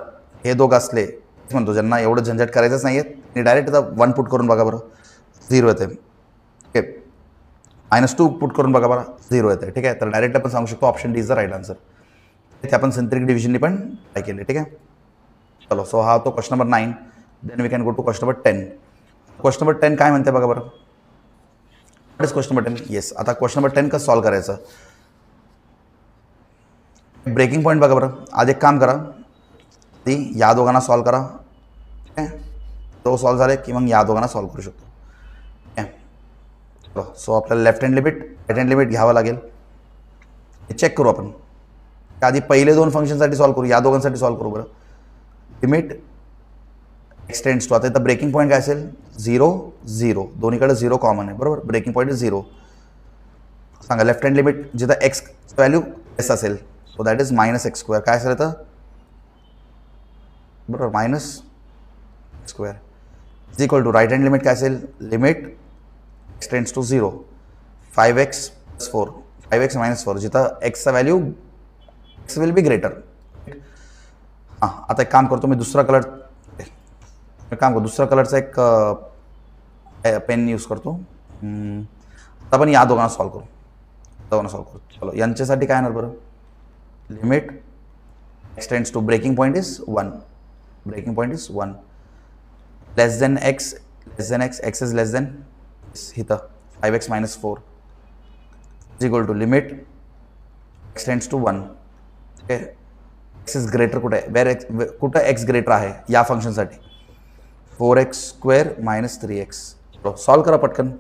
हे दोघं असले म्हणतो ज्यांना एवढं झंझट करायचंच नाही आहे आणि डायरेक्ट आता 1 पुट करून बघा बरं 0 येते. ओके -2 पुट करून बघा बरं 0 येते. ठीक आहे, तर डायरेक्ट आपण सांगू शकतो option D is the right answer. इथे आपण सिंथेटिक डिव्हिजननी पण ट्राय केले. ठीक आहे, चलो. सो हा तो question number 9. Then we can go to question number 10. Question number 10 काय म्हणते बघा बरं. What is question number 10? Yes, आता क्वेश्चन नंबर 10 कसं सॉल्व करायचं. ब्रेकिंग पॉईंट बघा बरं. आज एक काम करा, ती या दोघांना सॉल्व करा. ठीक आहे, तो सॉल्व झाले की मग या दोघांना सॉल्व करू शकतो. ठीक आहे, चलो. सो आपल्याला left hand limit right hand limit घ्यावं लागेल. चेक करू आपण. आधी पहिले दोन फंक्शनसाठी सॉल्व करू, या दोघांसाठी सॉल्व करू बरं. लिमिट एक्सटेंड्स टू, आता इथं ब्रेकिंग पॉईंट काय असेल 0 0, दोन्हीकडे 0 कॉमन आहे बरोबर. Breaking point is 0. सांगा लेफ्ट हँड लिमिट जिथं एक्स व्हॅल्यू एस असेल सो दॅट इज -x². काय असेल इथं बरोबर -x² is equal to right hand limit काय असेल limit x tends to 0 5x + 4 5x - 4 जिथं एक्सचा value x will be greater. हां, आता एक काम करतो मी दुसरा कलरचा एक पेन यूज करतो. आता आपण या दोघांना सॉल्व करू. चलो, यांच्यासाठी काय येणार बरं. Limit x tends to breaking point is 1 less then x x is less then इथं 5x - 4 is equal to limit x tends to 1. Okay, x is greater कुठे आहे, कुठं एक्स ग्रेटर आहे या फंक्शनसाठी 4x² - 3x. सॉल्व करा पटकन.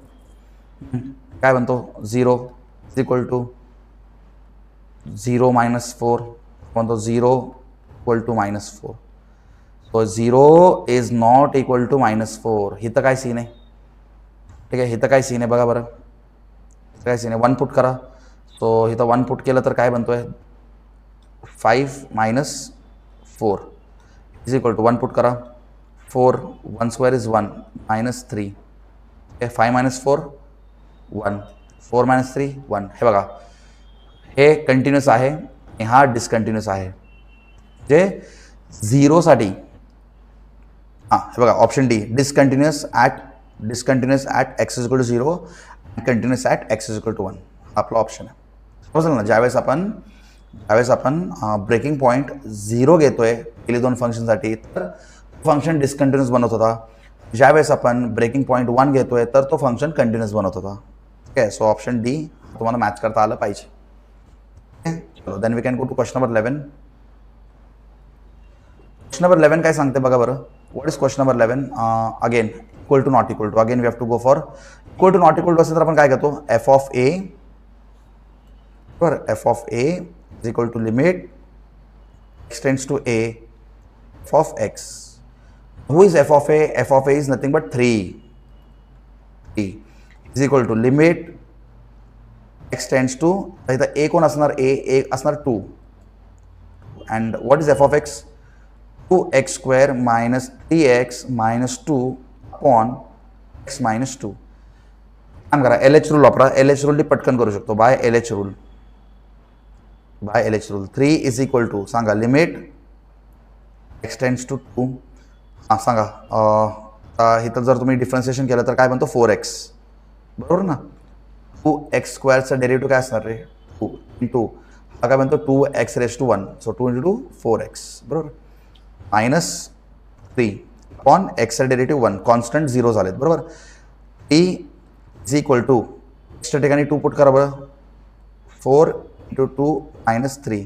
काय बनतो 0 इज इक्वल टू 0 - 4 बनतो 0 equal to -4. So 0 is not equal to -4. इथं काय सीन आहे. ठीक आहे, इथं काय सीन आहे बघा बरं. काय सीन आहे 1 पुट करा. सो इथं 1 पुट केलं तर काय बनतोय 5 - 4 इज इक्वल टू 1 पुट करा 4 1² इज 1 -3. ओके, 5 - 4 1 4 - 3 1. हे बघा हे कंटिन्युअस आहे आणि हा डिस्कंटिन्युअस आहे. जे 0साठी हां हे बघा option D discontinuous at x is equal to 0 and continuous at x is equal to 1 आपला ऑप्शन आहे. समजलं ना. ज्यावेळेस आपण ब्रेकिंग पॉईंट 0 घेतोय पहिली दोन फंक्शनसाठी तर फंक्शन डिस्कंटिन्युअस बनत होता. ज्यावेळेस आपण ब्रेकिंग पॉईंट 1 घेतोय तर तो फंक्शन कंटिन्युअस बनत होता. ठीक आहे, सो ऑप्शन डी तुम्हाला मॅच करता आलं पाहिजे. चलो, then we can go to question number 11. Question number 11 काय सांगते बघा बरं. What is question number 11. Again equal to not equal to. Again we have to go for equal to not equal to असेल तर आपण काय करतो f(a) बरोबर f(a) is equal to limit x tends to a of x. Who is f of a? F of a is nothing but 3. 3 is equal to limit extends to इथं a कोण असणार a असणार 2 and what is f of x 2x² minus 3x minus 2 upon x minus 2. काम करा LH rule वापरा. LH rule पटकन करू शकतो by LH rule 3 is equal to सांगा लिमिट एक्सटेंड्स टू 2. हां सांगा इथं जर तुम्ही डिफरन्सिएशन केलं तर काय बनतो 4x बरोबर ना. 2x² डेरिव्हेटिव्ह काय असणार रे 2 इंटू हा काय बनतो 2x⁻⁴. सो 2 × 2 4x बरोबर -3 अपॉन एक्सचा डेरिव्हेटिव्ह 1 कॉन्स्टंट 0 झालेत बरोबर. t इज इक्वल टू एक्सच्या ठिकाणी 2 पुट करा बरं 4 × 2 -3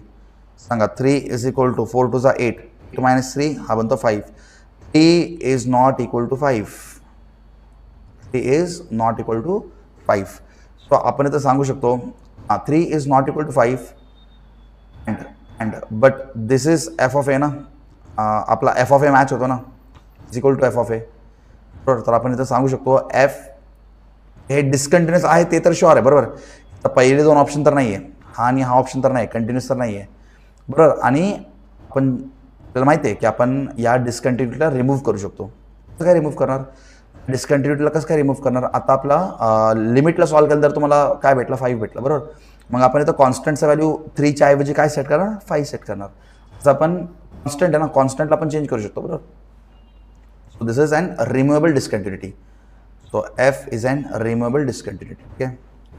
सांगा 3 इज इक्वल टू 4 2 8 -3 हा बनतो 5. t is not equal to 5. t is not equal to 5. So आपण इथं सांगू शकतो 3 is not equal to 5 and but this is f of a ना. आपला f of a मॅच होतो ना is equal to f of a बरोबर. तर आपण इथं सांगू शकतो f हे डिस्कंटिन्युअस आहे ते तर शुअर आहे बरोबर. तर पहिले दोन ऑप्शन तर नाही आहे हा आणि हा ऑप्शन तर नाही कंटिन्युअस तर नाही आहे बरोबर. आणि आपण आपल्याला माहिती आहे की आपण या डिस्कंटिन्युटीला रिमूव्ह करू शकतो. कसं काय रिमूव्ह करणार डिस्कंटिन्युटीला कसं काय रिमूव्ह करणार. आता आपला लिमिटला सॉल्व्ह केलं तर तुम्हाला काय भेटला 5 भेटला बरोबर. मग आपण इथं कॉन्स्टंटचा व्हॅल्यू 3च्या ऐवजी काय सेट करणार, 5 सेट करणार. असं आपण कॉन्स्टंट आहे ना, कॉन्स्टंटला आपण चेंज करू शकतो, बरोबर. So this is an removable discontinuity. So F is an removable discontinuity. Okay,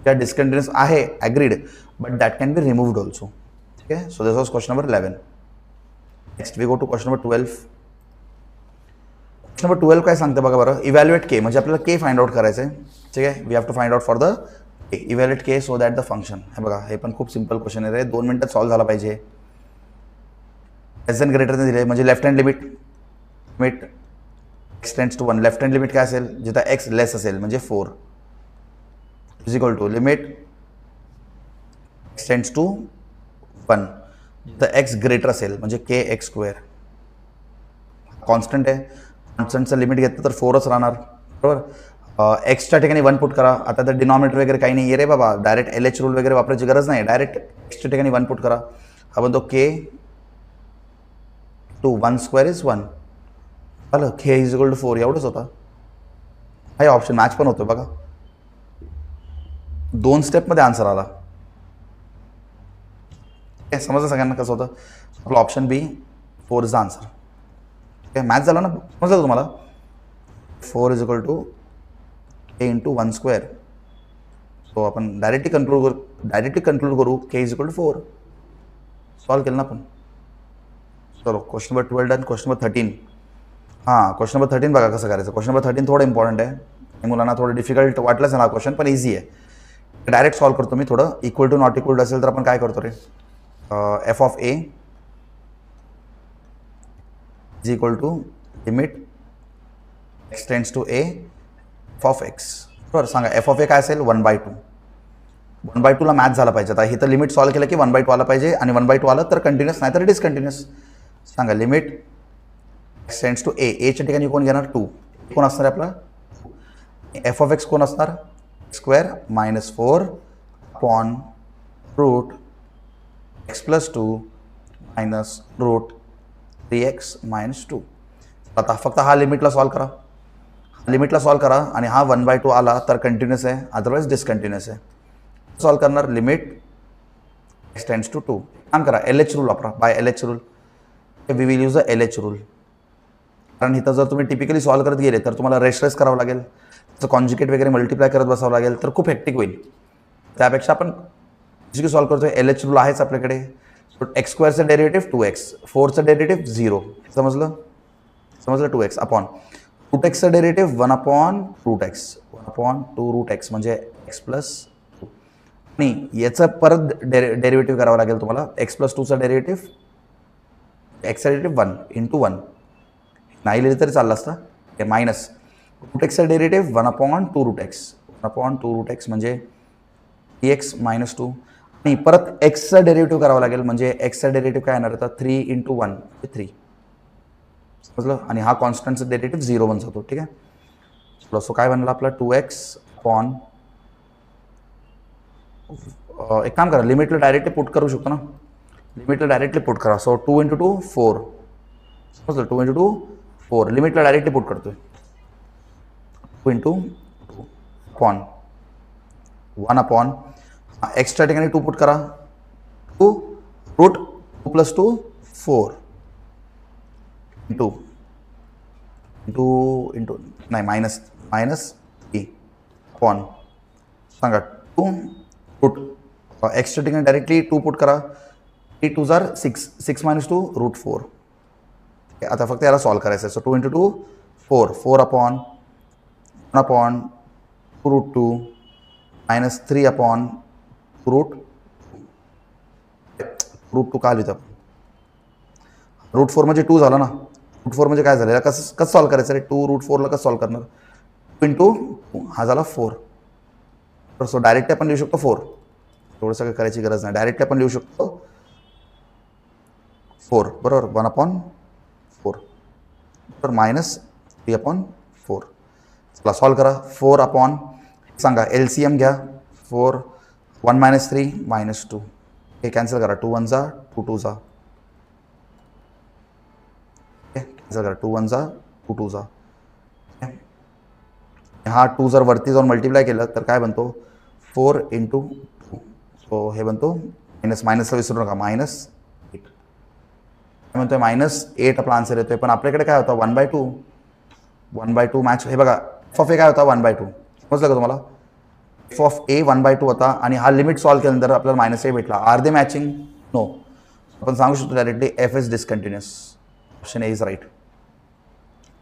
त्या डिस्कंटिन्युअस आहे agreed, but that can be removed also. Okay, so this was question number 11. Next we go to question number 12. Question number 12 काय सांगते बघा बरं. Evaluate के, म्हणजे आपल्याला के find out करायचं आहे. ठीक आहे, we have to find out for the K. Evaluate K so that the function. हे बघा, हे पण खूप सिंपल क्वेश्चन आहे. 2 मिनिटात सॉल्व्ह झाला पाहिजे. लेस दॅन ग्रेटर दॅन दिले, म्हणजे left hand limit x tends to 1. Left hand limit काय असेल, जिथं एक्स लेस असेल म्हणजे 4 is equal to limit x tends to 1, जिथं एक्स ग्रेटर असेल म्हणजे के एक्स स्क्वेअर. कॉन्स्टंट आहे, कॉन्स्टंटचं लिमिट घेतलं तर 4च राहणार, बरोबर. एक्सच्या ठिकाणी 1 पुट करा. आता तर डिनॉमिनेटर वगैरे काही नाही आहे रे बाबा, डायरेक्ट LH रूल वगैरे वापरायची गरज नाही. डायरेक्ट एक्सच्या ठिकाणी 1 पुट करा. हा बनतो के टू 1 स्क्वेअर इज 1. आलं, के इज इक्वल टू 4. एवढंच होता. हा ऑप्शन मॅच पण होतो बघा, 2 स्टेपमध्ये आन्सर आला. समजलं सगळ्यांना कसं होतं. आपलं option B 4 is the answer. Okay, match झाला ना, समजलं तुम्हाला. 4 is equal to K into 1 square. So आपण डायरेक्टली कंक्लूड करू K is equal to 4. Solve केलं ना आपण. चलो question number 12 done. Question number 13. हां, क्वेश्चन नंबर 13 बघा कसं करायचं. क्वेश्चन नंबर 13 थोडं इम्पॉर्टंट आहे. मुलांना थोडं डिफिकल्ट वाटलंच ना क्वेश्चन, पण इझी आहे. डायरेक्ट सॉल्व करतो मी. थोडं equal to not equal to असेल तर आपण काय करतो रे, F of A is equal to limit x tends to A F of X. बरोबर, सांगा एफ ऑफ ए काय असेल, 1/2. 1/2ला मॅच झाला पाहिजे. आता इथं लिमिट सॉल्व केलं की 1/2 आला पाहिजे, आणि 1/2 आलं तर कंटिन्युअस, नाही तर डिसकंटिन्युअस. सांगा लिमिट एक्स टेंड्स टू ए. एच्या ठिकाणी कोण घेणार, 2. कोण असणार आहे आपला, एफ ऑफ एक्स कोण असणार, square minus 4 upon root x plus 2 minus root 3x minus 2. आता फक्त हा लिमिटला सॉल्व करा. लिमिटला सॉल्व करा आणि हा 1/2 आला तर कंटिन्युअस आहे, अदरवाईज डिसकंटिन्युअस आहे. सॉल्व करणार लिमिट एक्स टेंड्स टू 2. काम करा, LH रूल वापरा. By LH rule we will use the LH rule. कारण इथं जर तुम्ही टिपिकली सॉल्व करत गेले तर तुम्हाला रेश करावं लागेल, त्याचं कॉन्जुगेट वगैरे मल्टिप्लाय करत बसावं लागेल, तर खूप हेक्टिक होईल. त्यापेक्षा आपण जी सॉल्व करतोय LH रूल आहेच आपल्याकडे. एक्स स्क्वेअरचं डेरिव्हेटिव्ह 2x, 4चं डेरिव्हेटिव्ह 0. समजलं 2x अपॉन रूट एक्सचं derivative 1 upon root X, 1 upon 2 root X म्हणजे एक्स प्लस 2. आणि याचं परत डेरिव्हेटिव्ह करावं लागेल तुम्हाला. एक्स प्लस 2चं डेरिव्हेटिव्ह, एक्सचं डेरिव्हेटिव्ह 1 इंटू 1. नाही लिहिलं तरी चाललं असतं. मायनस रूट एक्सचं derivative 1 upon 2 root X, 1 upon 2 root X म्हणजे एक्स मायनस 2. आणि परत एक्सचं डेरिव्हेटिव्ह करावं लागेल, म्हणजे एक्सचं डेरिव्हेटिव्ह काय येणार होता, 3 इंटू 1 म्हणजे 3. समजलं. आणि हा कॉन्स्टंटचं डेरिव्हेटिव्ह 0 बन जातो. ठीक आहे. सो काय बनलं आपलं, 2x अपॉन, एक काम करा, लिमिटला डायरेक्टली पुट करू शकतो ना. लिमिटला डायरेक्टली पुट करा. So 2 into 2 4. समजलं, 2 इंटू 2 4. लिमिटला डायरेक्टली पुट करतोय. 2 इंटू 2 अपॉन 1 अपॉन एक्सच्या ठिकाणी 2 पुट करा. 2 रूट 2 प्लस 2 4 इंटू नाही मायनस 3 अपॉन, सांगा 2 रूट एक्सच्या ठिकाणी डायरेक्टली 2 पुट करा. 3 2 जार 6, 6 मायनस 2 रूट 4. आता फक्त याला सॉल्व करायचं आहे. So 2 into 2 4, 4 upon 1 upon 2 root 2 minus 3 upon root 2 का लिहितं, रूट 4 म्हणजे 2 झालं ना. रूट 4 म्हणजे काय झालं, याला कसं सॉल्व करायचं रे, 2 रूट 4ला कसं सॉल्व करणार, 2 इंटू 2 हा झाला 4. तर सो डायरेक्टली आपण लिहू शकतो 4. एवढं सगळं करायची गरज नाही, डायरेक्टली आपण लिहू शकतो 4. बरोबर, 1 अपॉन 4 तर मायनस 3 अपॉन 4. चला सॉल्व करा. 4 अपॉन, सांगा LCM घ्या. 4 1 मायनस 3 मायनस 2. हे कॅन्सल करा. 2 1 जा 2 2 जा. कॅन्सल करा. 2 1 जा 2 2 जा. हा 2 जर वरती जाऊन मल्टिप्लाय केलं तर काय बनतो, 4 इंटू 2. सो हे बनतो मायनसला विसरू नका -8 म्हणतोय -8 आपला आन्सर येतोय. पण आपल्याकडे काय होता 1/2 मॅच. हे बघा एफ ऑफ ए काय होता 1/2. समजलं का तुम्हाला? एफ ऑफ ए 1/2 होता आणि हा लिमिट सॉल्व्ह केल्यानंतर आपल्याला -a भेटला. Are they matching? नो. आपण सांगू शकतो directly F is discontinuous. Option A is right.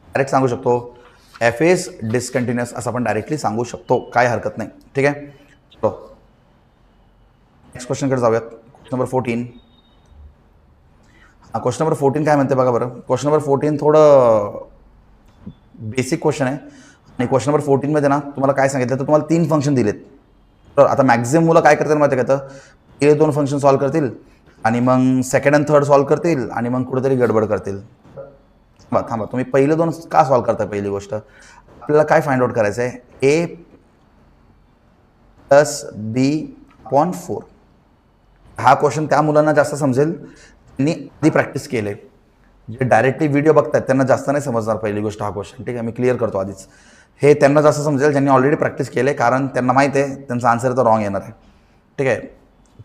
Direct सांगू शकतो एफ इज डिस्कंटिन्युअस असं आपण डायरेक्टली सांगू शकतो, काय हरकत नाही. ठीक आहे. चलो नेक्स्ट क्वेश्चनकडे जाऊयात. Question number 14. क्वेश्चन नंबर 14 काय म्हणते बघा बरं. क्वेश्चन नंबर 14 थोडं बेसिक क्वेश्चन आहे आणि क्वेश्चन नंबर 14 मध्ये ना तुम्हाला काय सांगितलं तर तुम्हाला 3 फंक्शन दिलेत. तर आता मॅक्झिमम मुलं काय करतील माहिती आहे का, तर पहिले 2 फंक्शन सॉल्व्ह करतील आणि मग सेकंड आणि थर्ड सॉल्व्ह करतील आणि मग कुठेतरी गडबड करतील. थांबा तुम्ही पहिले 2 का सॉल्व्ह करताय? पहिली गोष्ट आपल्याला काय फाइंड आउट करायचं आहे, a + b/4. हा क्वेश्चन त्या मुलांना जास्त समजेल त्यांनी आधी प्रॅक्टिस केले. जे डायरेक्टली व्हिडिओ बघतात त्यांना जास्त नाही समजणार पहिली गोष्ट हा क्वेश्चन. ठीक आहे, मी क्लिअर करतो आधीच. हे त्यांना जास्त समजेल ज्यांनी ऑलरेडी प्रॅक्टिस केले, कारण त्यांना माहिती आहे त्यांचा आन्सर तर रॉंग येणार आहे. ठीक आहे,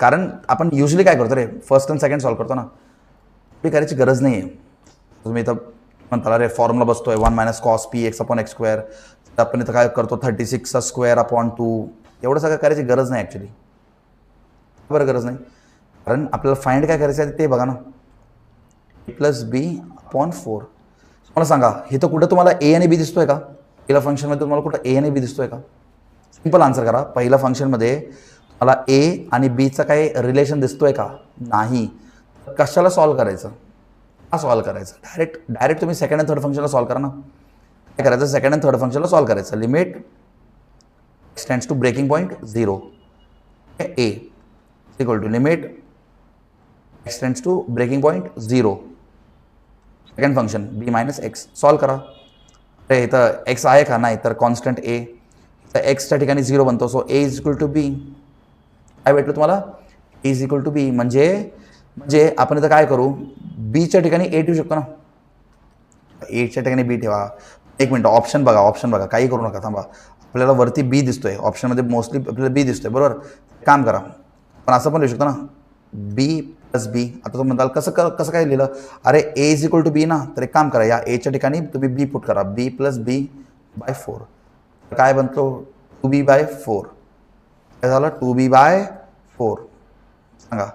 कारण आपण युजली काय करतो रे, फर्स्ट आणि सेकंड सॉल्व्ह करतो ना, ते करायची गरज नाही आहे. तुम्ही इथं म्हणता रे फॉर्म्युला बसतोय 1 - cos px/x². आपण इथं काय करतो 36² एवढं सगळं करायची गरज नाही ॲक्च्युली. बरं गरज नाही, कारण आपल्याला फाइंड काय करायचं आहे ते बघा ना, a + b/4. मला सांगा इथं कुठं तुम्हाला a आणि b दिसतोय का? पहिल्या फंक्शनमध्ये तुम्हाला कुठं a आणि b दिसतोय का? सिंपल आन्सर करा. पहिल्या फंक्शनमध्ये मला a आणि bचं काही रिलेशन दिसतोय का? नाही. कशाला सॉल्व्ह करायचं? हा सॉल्व्ह करायचं डायरेक्ट तुम्ही सेकंड आणि थर्ड फंक्शनला सॉल्व्ह करा ना. काय करायचं, सेकंड आणि थर्ड फंक्शनला सॉल्व्ह करायचं. Limit x tends to breaking point 0 a equal to limit x tends to breaking point 0 second function b - x. Solve करा. अरे इथं x आहे का? नाही. तर कॉन्स्टंट a, तर एक्सच्या ठिकाणी 0 बनतो. So a is equal to b. काय भेटलं तुम्हाला? a is equal to b. म्हणजे आपण इथं काय करू, बीच्या ठिकाणी a ठेवू शकतो ना. एच्या ठिकाणी b ठेवा. एक मिनिट, ऑप्शन बघा, काही करू नका. थांबा, आपल्याला वरती b दिसतोय, ऑप्शनमध्ये मोस्टली आपल्याला b दिसतोय, बरोबर. काम करा, पण असं पण लिहू शकतो ना, b + b. आता तुम्ही म्हणाल कसं काय लिहिलं? अरे a is equal to b ना, तर एक काम करा, या एच्या ठिकाणी तुम्ही b पुट करा, b + b/4. काय बनतो? 2b/4. काय झालं? 2b/4. सांगा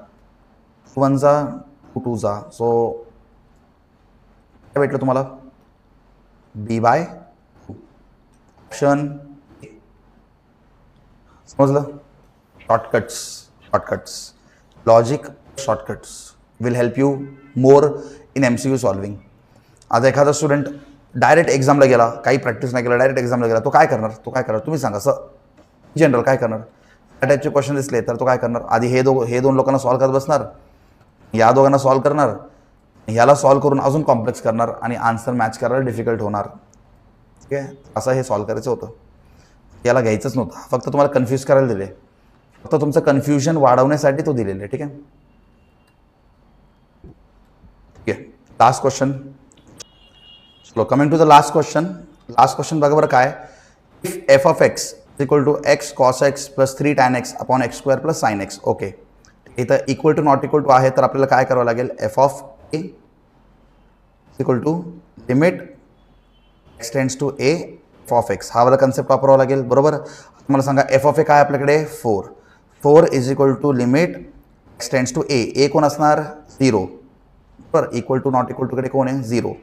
1 जा 2 जा. सो काय भेटलं तुम्हाला? b/2. ऑप्शन समजलं? Shortcuts logic shortcuts will help you more in MCQ solving. आता एखादा स्टुडंट डायरेक्ट एक्झामला गेला, काही प्रॅक्टिस नाही केला, डायरेक्ट एक्झामला गेला, तो काय करणार तुम्ही सांगा. असं जनरल काय करणार? त्या टाईपचे क्वेश्चन दिसले तर तो काय करणार? आधी हे दोन लोकांना सॉल्व्ह करत बसणार, या दोघांना सॉल्व्ह करणार, ह्याला सॉल्व्ह करून अजून कॉम्प्लेक्स करणार आणि आन्सर मॅच करायला डिफिकल्ट होणार. ठीक आहे, असं हे सॉल्व्ह करायचं होतं. याला घ्यायचंच नव्हतं, फक्त तुम्हाला कन्फ्यूज करायला दिले, फक्त तुमचं कन्फ्युजन वाढवण्यासाठी तो दिलेलं आहे. ठीक आहे. Last question. So coming to the last question बघा बरं काय. If f of x equal to x cos x + 3 tan x upon x² + sin x. Okay, इथं equal to not equal to आहे, तर आपल्याला काय करावं लागेल, f of a equal to limit x tends to a f of x. हा वाला concept वापरावा लागेल, बरोबर. मला सांगा f of a काय आपल्याकडे 4 is equal to limit x tends to a कोण असणार? 0. बरोबर. Equal to not equal to कडे कोण आहे? 0.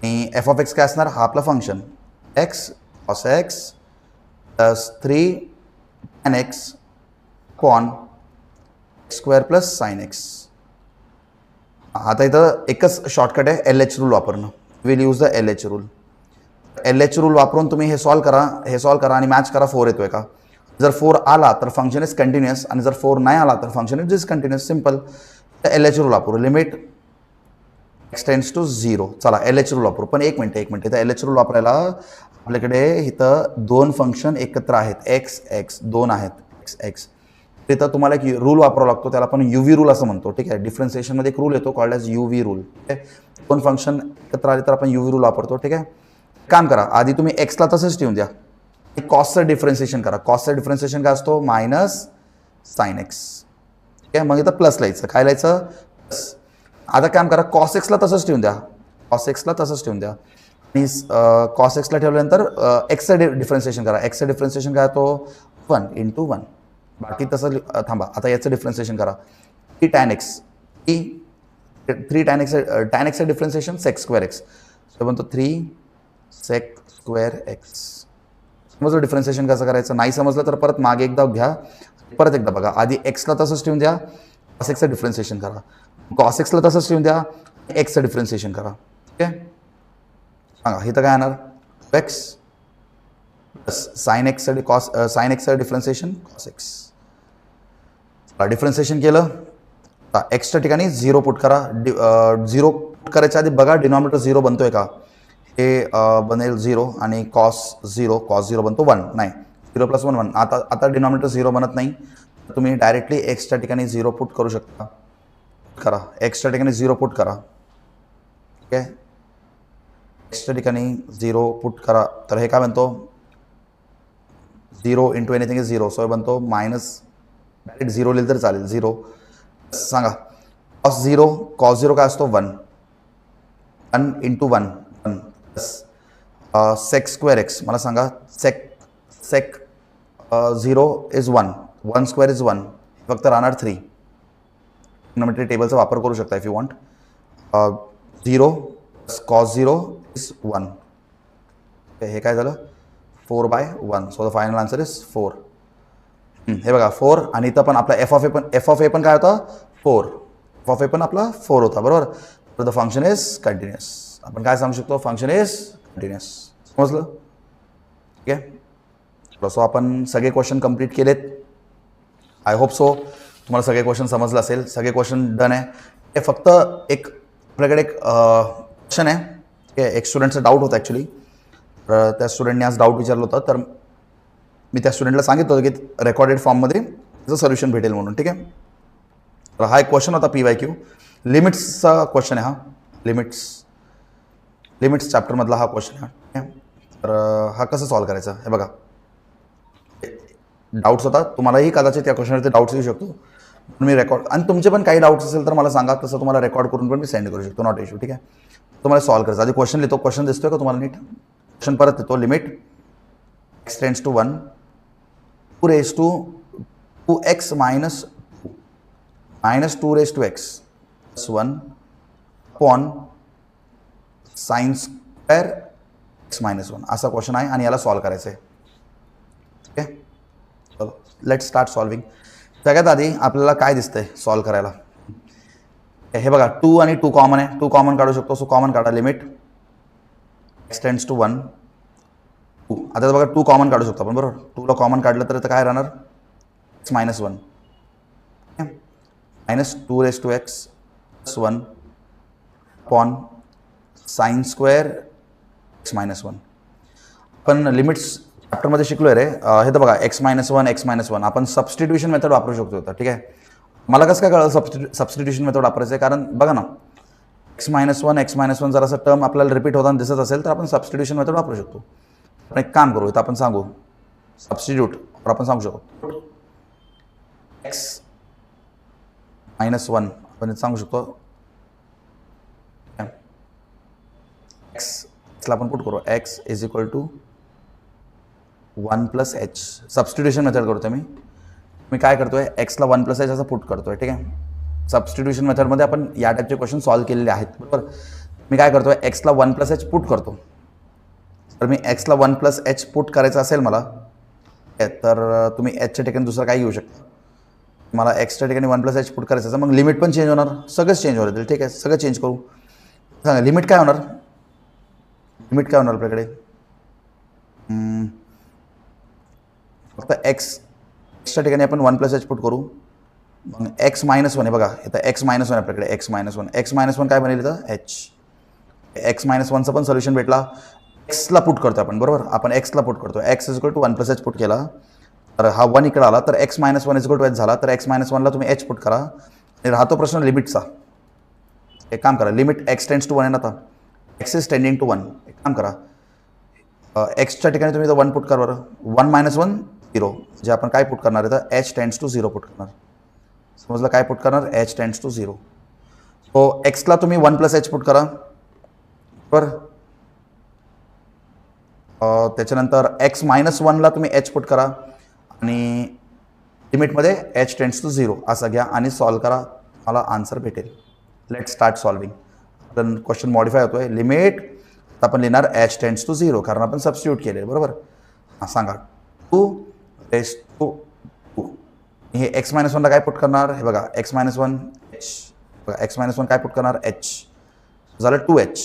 आणि f of x काय असणार? हा आपला function x cos x + 3 tan x upon x² + sin x. आता इथं एकच शॉर्टकट आहे, LH रूल वापरणं. Will use the LH rule. LH rule वापरून तुम्ही हे सॉल्व्ह करा आणि मॅच करा 4 येतोय का. जर 4 आला तर फंक्शन इज कंटिन्युअस आणि जर 4 नाही आला तर function is discontinuous. Simple. LH rule वापरू. Limit x tends to 0. चला LH रूल वापरू. पण एक मिनिट, इथं LH रूल वापरायला आपल्याकडे इथं 2 फंक्शन एकत्र आहेत, x 2 आहेत, x. तिथं तुम्हाला एक रूल वापरावा लागतो, त्याला आपण UV रूल असं म्हणतो. ठीक आहे, डिफरन्सिएशनमध्ये एक रूल येतो कॉल्ड ॲज UV रूल. ठीक आहे, 2 फंक्शन एकत्र आले तर आपण UV रूल वापरतो. ठीक आहे, काम करा, आधी तुम्ही एक्सला तसंच ठेवून द्या, कॉसचं डिफरन्सिएशन करा. कॉसचं डिफरन्सिएशन काय असतो? -sin x. ठीक आहे. मग इथं प्लस लिहायचं. काय लिहायचं? प्लस. आता काम करा, कॉस एक्सला तसंच ठेवून द्या. कॉस एक्सला तसंच ठेवून द्या आणि कॉस एक्सला ठेवल्यानंतर एक्सचं डिफरन्सिएशन करा. एक्सचं डिफरन्सिएशन काय तो 1 × 1. बाकी तसं थांबा. आता याचं डिफरन्सिएशन करा. 3 tan x. 3 tan x, tan x चं डिफरन्सिएशन sec² x. तर बनतो 3 sec² x. समजलं डिफरन्सिएशन कसं करायचं? नाही समजलं तर परत मागे एकदा घ्या, परत एकदा बघा. आधी एक्सला तसंच ठेवून द्या, कॉस एक्सचं डिफरन्सिएशन करा. कॉस एक्सला तसंच ठेवून द्या, एक्सचं डिफरन्सिएशन करा. ठीक आहे. सांगा इथं काय येणार? एक्स प्लस साइन एक्सचं साइन एक्सचं डिफरन्सिएशन कॉस एक्स. डिफरन्सिएशन केलं. एक्सच्या ठिकाणी 0 पुट करा. 0 पुट करायच्या आधी बघा डिनॉमिनेटर 0 बनतोय का. हे बनेल 0 आणि कॉस 0 बनतो 1. नाही, 0 + 1 1. आता डिनॉमिनेटर 0 बनत नाही. तुम्ही डायरेक्टली एक्सच्या ठिकाणी 0 पुट करू शकता. करा, एक्सच्या ठिकाणी 0 पुट करा. ठीक आहे. एक्सच्या ठिकाणी 0 पुट करा. तर हे काय बनतो? 0 × एनिथिंग इज 0. सो बनतो मायनस, डायरेक्ट 0 लिहिलं तर चालेल. 0 सांगा कॉस 0 काय असतो? 1 × 1 प्लस sec² x. मला सांगा sec 0 इज 1, 1² इज 1. फक्त राहणार 3. ट्रिग्नोमेट्री टेबलचा वापर करू शकता if you want. 0 cos 0 is 1. हे काय झालं? 4/1. So the final answer is 4. हे बघा 4. आणि इथं पण आपला f ऑफ ए पण काय होता? 4. f ऑफ ए पण आपला 4 होता, बरोबर. तर द फंक्शन इज कंटिन्युअस. आपण काय सांगू शकतो? Function is continuous. समजलं? ठीक आहे. सो आपण सगळे क्वेश्चन कंप्लीट केलेत. आय होप सो तुम्हाला सगळे क्वेश्चन समजलं असेल. सगळे क्वेश्चन डन आहे. हे फक्त एक आपल्याकडे एक क्वेश्चन आहे. ठीक आहे. एक स्टुडंटचा डाऊट होता ॲक्च्युली. तर त्या स्टुडंटने आज डाऊट विचारलं होतं. तर मी त्या स्टुडंटला सांगितलं होतं की रेकॉर्डेड फॉर्ममध्ये त्याचं सोल्युशन भेटेल म्हणून. ठीक आहे. तर हा एक क्वेश्चन होता PYQ. लिमिट्सचा क्वेश्चन आहे हा. लिमिट्स चॅप्टरमधला हा क्वेश्चन आहे. तर हा कसं सॉल्व करायचा हे बघा. डाऊट्स होता, तुम्हालाही कदाचित या क्वेश्चनवरती डाऊट्स येऊ शकतो. मी रेकॉर्ड, आणि तुमचे पण काही डाऊट्स असेल तर मला सांगा, तसं तुम्हाला रेकॉर्ड करून पण मी सेंड करू शकतो. Not issue. ठीक आहे. तुम्हाला सॉल्व करायचं. आधी क्वेश्चन लिहितो. क्वेश्चन दिसतोय का तुम्हाला नीट? क्वेश्चन परत येतो. Limit x tends to 1 2x - 2x + 1 upon sin² x - 1 असा क्वेश्चन आहे आणि याला सॉल्व करायचं आहे. ठीक आहे. चलो लेट्स स्टार्ट सॉल्विंग. सगळ्यात आधी आपल्याला काय दिसतंय सॉल्व करायला? हे बघा 2 आणि 2 कॉमन आहे. 2 कॉमन काढू शकतो. सो कॉमन काढा. Limit x tends to 1 2. आता बघा 2 कॉमन काढू शकतो आपण, बरोबर. 2 ला कॉमन काढलं तर काय राहणार? x - 1 -2x + 1 upon sin² x - 1. आपण लिमिट्स चॅप्टरमध्ये शिकलोय रे. हे तर बघा x - 1 आपण सबस्टिट्यूशन मेथड वापरू शकतो. ठीक आहे. मला कसं काय कळलं सबस्टिट्यूशन मेथड वापरायचं आहे? कारण बघा ना, x - 1 जर असं टर्म आपल्याला रिपीट होताना दिसत असेल तर आपण सबस्टिट्यूशन मेथड वापरू शकतो. आपण एक काम करू, इथं आपण सांगू सबस्टिट्यूट. आपण सांगू शकतो x - 1 आपण सांगू शकतो ला आपण पुट करू x = 1 + h. सबस्टिट्यूशन मेथड करतोय मी काय करतोय? x ला 1 + h असं पुट करतोय. ठीक आहे. सबस्टिट्यूशन मेथडमध्ये आपण या टाईपचे क्वेश्चन सॉल्व केलेले आहेत, बरोबर. मी काय करतोय? x ला 1 + h पुट करतो. तर मी x ला 1 + h पुट करायचं असेल मला, तर तुम्ही hच्या ठिकाणी दुसरं काही घेऊ शकता. मला xच्या ठिकाणी 1 + h पुट करायचं असेल, मग लिमिट पण चेंज होणार, सगळंच चेंज होणार. ठीक आहे. सगळं चेंज करू. सांगा लिमिट काय होणार? आपल्याकडे फक्त एक्सच्या ठिकाणी आपण 1 + h पुट करू. मग x - 1 आहे बघा. इथं x - 1 आपल्याकडे. x - 1 काय बनेल इथं? h. x - 1चं पण सोल्युशन भेटला. एक्सला पुट करतो आपण, बरोबर. आपण एक्सला पुट करतो. x = 1 + h पुट केला तर हा 1 इकडे आला तर x - 1 = h झाला. तर x - 1 ला तुम्ही h पुट करा आणि राहतो प्रश्न लिमिटचा. एक काम करा, लिमिट x टेंड्स टू 1 आहे ना. आता x इज टेंडिंग टू 1. एक काम करा, एक्सच्या ठिकाणी तुम्ही 1 पुट करा बरं. 1 - 1 0. जे आपण काय पुट करणार आहे तर h टेंड्स टू 0 पुट करणार. समजलं काय पुट करणार एच टेंड्स टू 0. सो एक्सला तुम्ही 1 प्लस एच पुट करा बरोबर. त्याच्यानंतर एक्स मायनस 1ला तुम्ही एच पुट करा आणि लिमिटमध्ये एच टेंड्स टू 0 असं घ्या आणि सॉल्व्ह करा, मला आन्सर भेटेल. Let start solving. आपण क्वेश्चन मॉडिफाय होतोय. लिमिट आपण लिहिणार एच टेंड्स टू 0 कारण आपण सबस्टिट्यूट केले बरोबर. हां सांगा 2 रेस टू 2. हे एक्स मायनस 1ला काय पुट करणार हे बघा एक्स मायनस 1 एच बघा एक्स मायनस 1 काय पुट करणार एच झालं 2h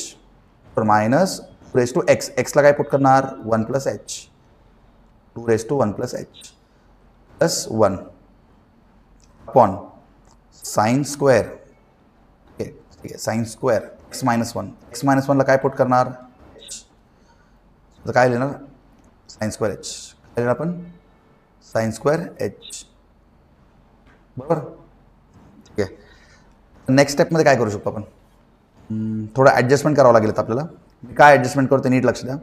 तर मायनस 2 रेस टू एक्स. एक्सला काय पुट करणार 1 plus H 2 raise to 1 plus H plus 1 upon sine square. ठीक आहे sine square x minus 1. X minus 1ला काय पुट करणार काय लिहिणार साइन स्क्वेअर एच. काय लिहिणार आपण साइन स्क्वेअर एच बरोबर. ठीक आहे नेक्स्ट स्टेपमध्ये काय करू शकतो आपण थोडं ॲडजस्टमेंट करावं लागेल आपल्याला. मी काय ॲडजस्टमेंट करतो नीट लक्ष द्या.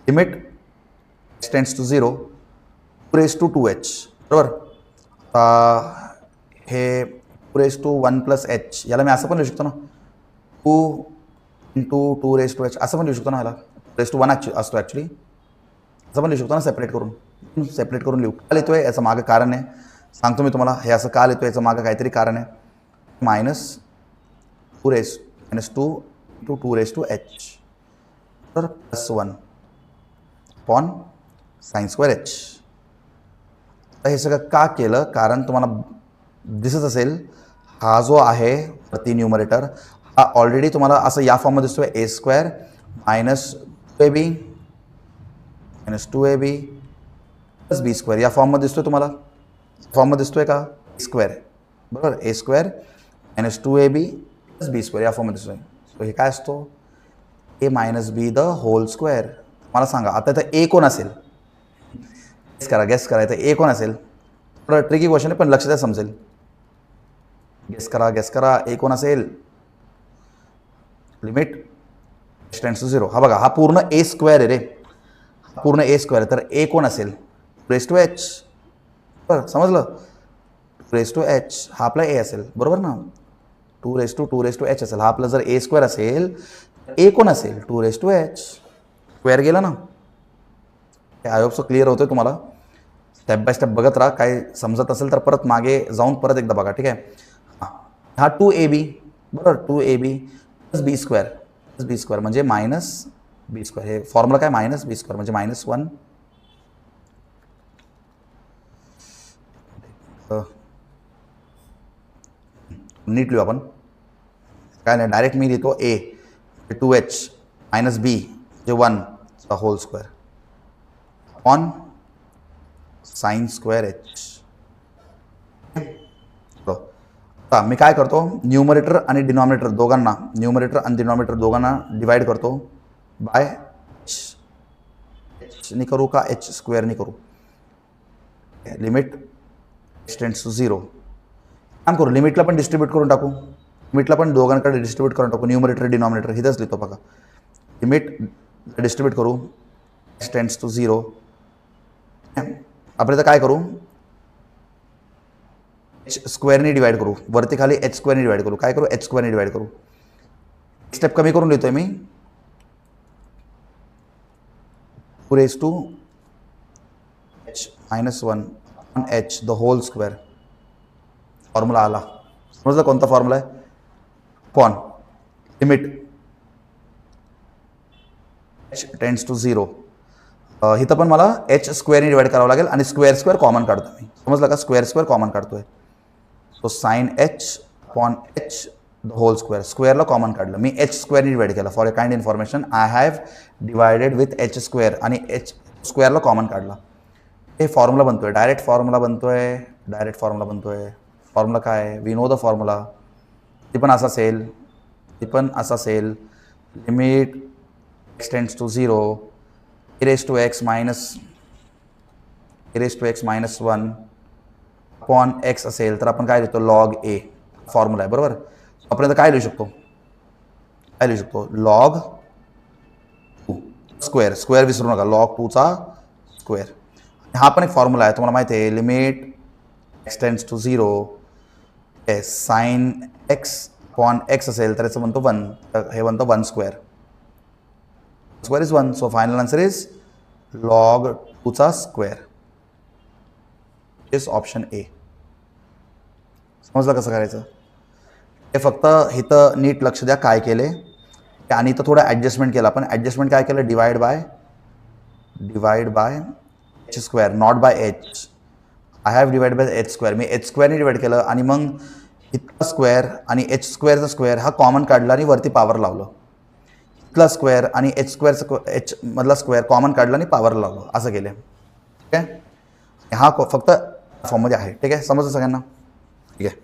Limit H tends to 0 2 raise to 2h बरोबर. हे 2 रेस टू 1 प्लस एच याला मी असं पण लिहू शकतो ना 2 इंटू 2 रेस टू एच असं पण लिहू शकतो ना. ह्याला रेस टू 1 असतो ॲक्च्युली असं पण लिहू शकतो ना सेपरेट करून लिहू. का लिहितोय याचं मागं कारण आहे सांगतो मी तुम्हाला. हे असं का लिहितोय याचं मागं काहीतरी कारण आहे. Minus 2 raise minus 2 into 2 raise to H तर plus 1 upon sine square H. तर हे सगळं का केलं कारण तुम्हाला दिसत असेल हा जो आहे वरती न्यूमरेटर हा ऑलरेडी तुम्हाला असं या फॉर्ममध्ये दिसतोय A square minus 2ab minus 2ab plus B square या फॉर्ममध्ये दिसतोय तुम्हाला. फॉर्ममध्ये दिसतोय का स्क्वेअर बरोबर A square minus 2ab plus B square या फॉर्ममध्ये दिसतोय. सो हे काय असतो A minus B the whole square. मला सांगा आता इथं ए कोण असेल गेस करा इथं ए कोण असेल. थोडं ट्रिकी क्वेश्चन आहे पण लक्ष द्या समजेल. गेस करा ए कोण असेल. लिमिट एच टेंड्स टू 0 हा बघा हा पूर्ण ए स्क्वेअर आहे रे पूर्ण ए स्क्वेअर आहे तर ए कोण असेल रेस टू एच बरं समजलं 2 रेस टू एच हा आपला ए असेल बरोबर ना. 2 रेस टू एच असेल हा आपला जर ए स्क्वेअर असेल ए कोण असेल 2 रेस टू एच स्क्वेअर गेला ना. आय होप सो क्लिअर होतोय तुम्हाला. स्टेप बाय स्टेप बघत राहा काय समजत असेल तर परत मागे जाऊन परत एकदा बघा. ठीक आहे हा 2ab बरोबर 2ab प्लस बी स्क्वेअर म्हणजे मायनस बी स्क्वेअर. हे फॉर्म्युला काय मायनस बी स्क्वेअर म्हणजे मायनस 1 नीट लिहू आपण काय नाही डायरेक्ट मी लिहितो ए 2h मायनस बी जे 1 चा whole square on sine square H. आता मी काय करतो न्यूमरेटर आणि डिनॉमिनेटर दोघांना डिवाइड करतो बाय एच नी करू का एच स्क्वेअरनी करू. लिमिट एच टेंड्स टू 0 काम करू लिमिटला पण डिस्ट्रीब्यूट करून टाकू. लिमिटला पण दोघांकडे डिस्ट्रीब्यूट करून टाकू न्यूमरेटर डिनॉमिनेटर हिथंच लिहितो बघा. लिमिट डिस्ट्रीब्यूट करू एच टेंड्स टू 0 आपण इथं काय करू एच स्क्वेअरनी डिवाइड करू वरती खाली एच स्क्वेअरनी डिवाइड करू. काय करू एच स्क्वेअरनी डिवाइड करू. स्टेप कमी करून लिहितोय मी 2 raise to H minus 1 on H the whole square. Formula आला समजलं कोणता फॉर्म्युला आहे पॉन लिमिट एच टेंड्स टू 0 इथं पण मला एच स्क्वेअरनी डिवाइड करावं लागेल आणि स्क्वेअर कॉमन काढतो मी समजलं का स्क्वेअर कॉमन काढतोय. So sine H upon H the whole स्क्वेअरला कॉमन काढलं मी एच स्क्वेअरनी डिवाइड केलं. For a kind information I have divided with H square आणि एच स्क्वेअरला कॉमन काढला. हे फॉर्म्युला बनतोय डायरेक्ट फॉर्म्युला बनतोय. फॉर्म्युला काय वी नो द फॉर्म्युला. ती पण असं असेल limit x tends to 0 e raised to x minus 1 अपॉन x असेल तर आपण काय लिहितो लॉग ए फॉर्म्युला आहे बरोबर. आपण काय लिहू शकतो लॉग 2 स्क्वेअर विसरू नका लॉग 2 चा स्क्वेअर. हा पण एक फॉर्म्युला आहे तुम्हाला माहिती आहे लिमिट एक्स टेंड्स टू 0 आहे साईन एक्स अपॉन एक्स असेल तर याचं म्हणतो 1, तर हे बनतं 1 square. Square is 1. So final answer is log 2चा स्क्वेअर. Is option A. समजलं कसं करायचं? हे फक्त इथं नीट लक्ष द्या काय केले आणि इथं थोडं ॲडजस्टमेंट केलं आपण. ॲडजस्टमेंट काय केलं? Divide by H square, not by H. I have divide by H square. मी एच स्क्वेअरने डिवाइड केलं आणि मग इथला स्क्वेअर आणि एच स्क्वेअरचा स्क्वेअर हा कॉमन काढला आणि वरती पॉवर लावलं. इथला स्क्वेअर आणि एच स्क्वेअरचा एच मधला स्क्वेअर कॉमन काढला आणि पॉवर लावलं, असं केलं. ठीक आहे. हा फक्त फॉर्ममध्ये आहे. ठीक आहे, समजलं सगळ्यांना? ठीक आहे,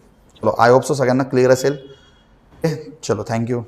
चलो आय होप सो सगळ्यांना क्लिअर असेल. ठीक आहे, चलो थँक्यू.